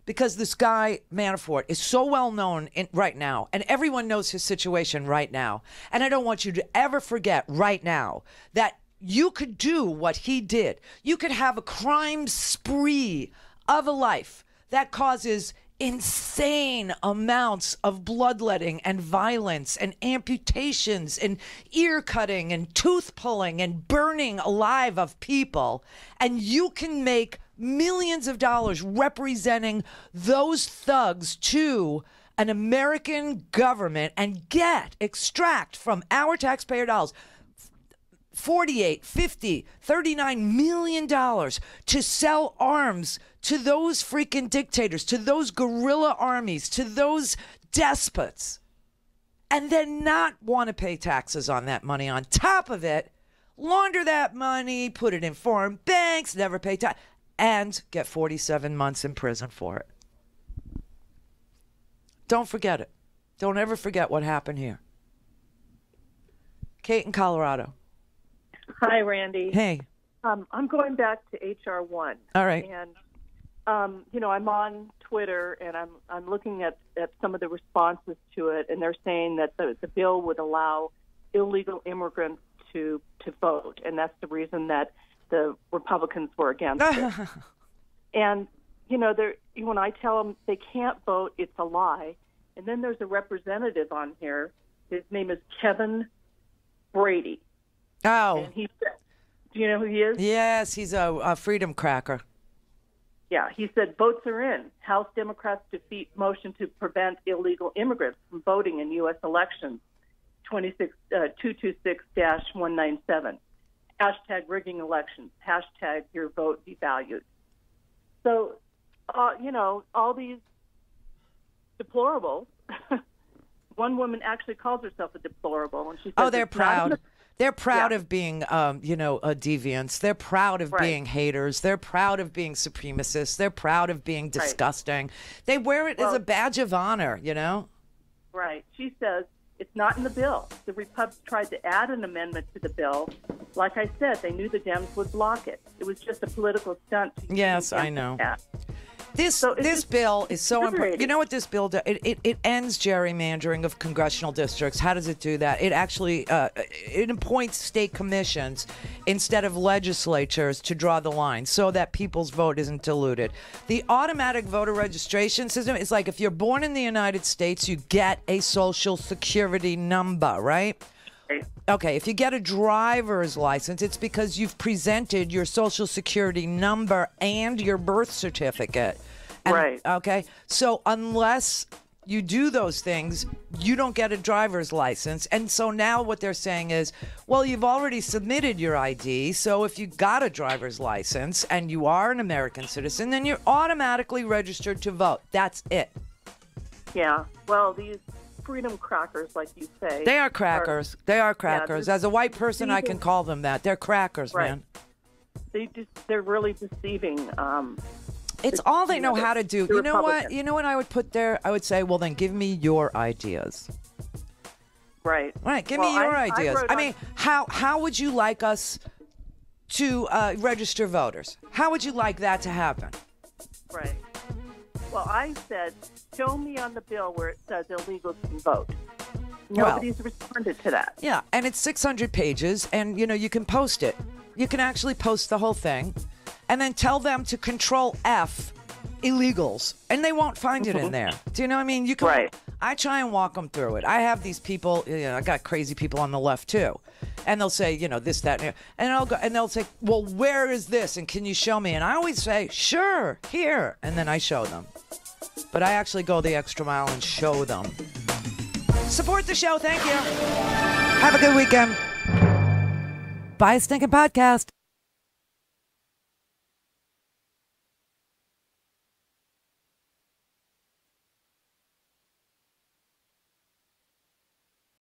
Because this guy, Manafort, is so well known right now, and everyone knows his situation right now. And I don't want you to ever forget right now that you could do what he did. You could have a crime spree of a life that causes insane amounts of bloodletting and violence and amputations and ear cutting and tooth pulling and burning alive of people. And you can make millions of dollars representing those thugs to an American government and extract from our taxpayer dollars $48, $50, $39 million to sell arms to those freaking dictators, to those guerrilla armies, to those despots, and then not want to pay taxes on that money. On top of it, launder that money, put it in foreign banks, never pay tax, and get 47 months in prison for it. Don't forget it. Don't ever forget what happened here. Kate in Colorado. Hi, Randy. Hey. I'm going back to H.R. 1. All right. And, I'm on Twitter, and I'm looking at some of the responses to it, and they're saying that the bill would allow illegal immigrants to vote, and that's the reason that the Republicans were against it. And, when I tell them they can't vote, it's a lie. And then there's a representative on here. His name is Kevin Brady. Oh. And do you know who he is? Yes, he's a freedom cracker. Yeah, he said votes are in. House Democrats defeat motion to prevent illegal immigrants from voting in U.S. elections, 226-197. Hashtag rigging elections. Hashtag your vote devalued. So, all these deplorables. One woman actually calls herself a deplorable, and she says, "Oh, they're proud. They're proud of being, deviants. They're proud of being haters. They're proud of being supremacists. They're proud of being disgusting. They wear it as a badge of honor, Right. She says it's not in the bill. The Republicans tried to add an amendment to the bill. Like I said, they knew the Dems would block it. It was just a political stunt. Yes, I know. This bill is so important. You know what this bill does? It ends gerrymandering of congressional districts. How does it do that? It actually it appoints state commissions instead of legislatures to draw the line so that people's vote isn't diluted. The automatic voter registration system is like if you're born in the United States, you get a social security number, right? Okay, if you get a driver's license, it's because you've presented your social security number and your birth certificate. Right. Okay, so unless you do those things, you don't get a driver's license. And so now what they're saying is, well, you've already submitted your ID, so if you got a driver's license and you are an American citizen, then you're automatically registered to vote. That's it. Yeah, well, these freedom crackers, like you say. They are crackers. They are crackers. As a white person, I can call them that. They're crackers, man. They're really deceiving. It's all they know how to do. You know what? You know what I would put there? I would say, well, then give me your ideas. Right. Right. Give me your ideas. I mean, how would you like us to register voters? How would you like that to happen? Right. Well, I said, show me on the bill where it says illegals can vote. Nobody's responded to that. Yeah, and it's 600 pages, and, you can post it. You can actually post the whole thing, and then tell them to Control F illegals, and they won't find it in there. Do you know what I mean? You can. Right. I try and walk them through it. I have these people. I got crazy people on the left too, and they'll say, this, that, and I'll go, and they'll say, well, where is this? And can you show me? And I always say, sure, here, and then I show them. But I actually go the extra mile and show them. Support the show. Thank you. Have a good weekend. Buy a stinking podcast.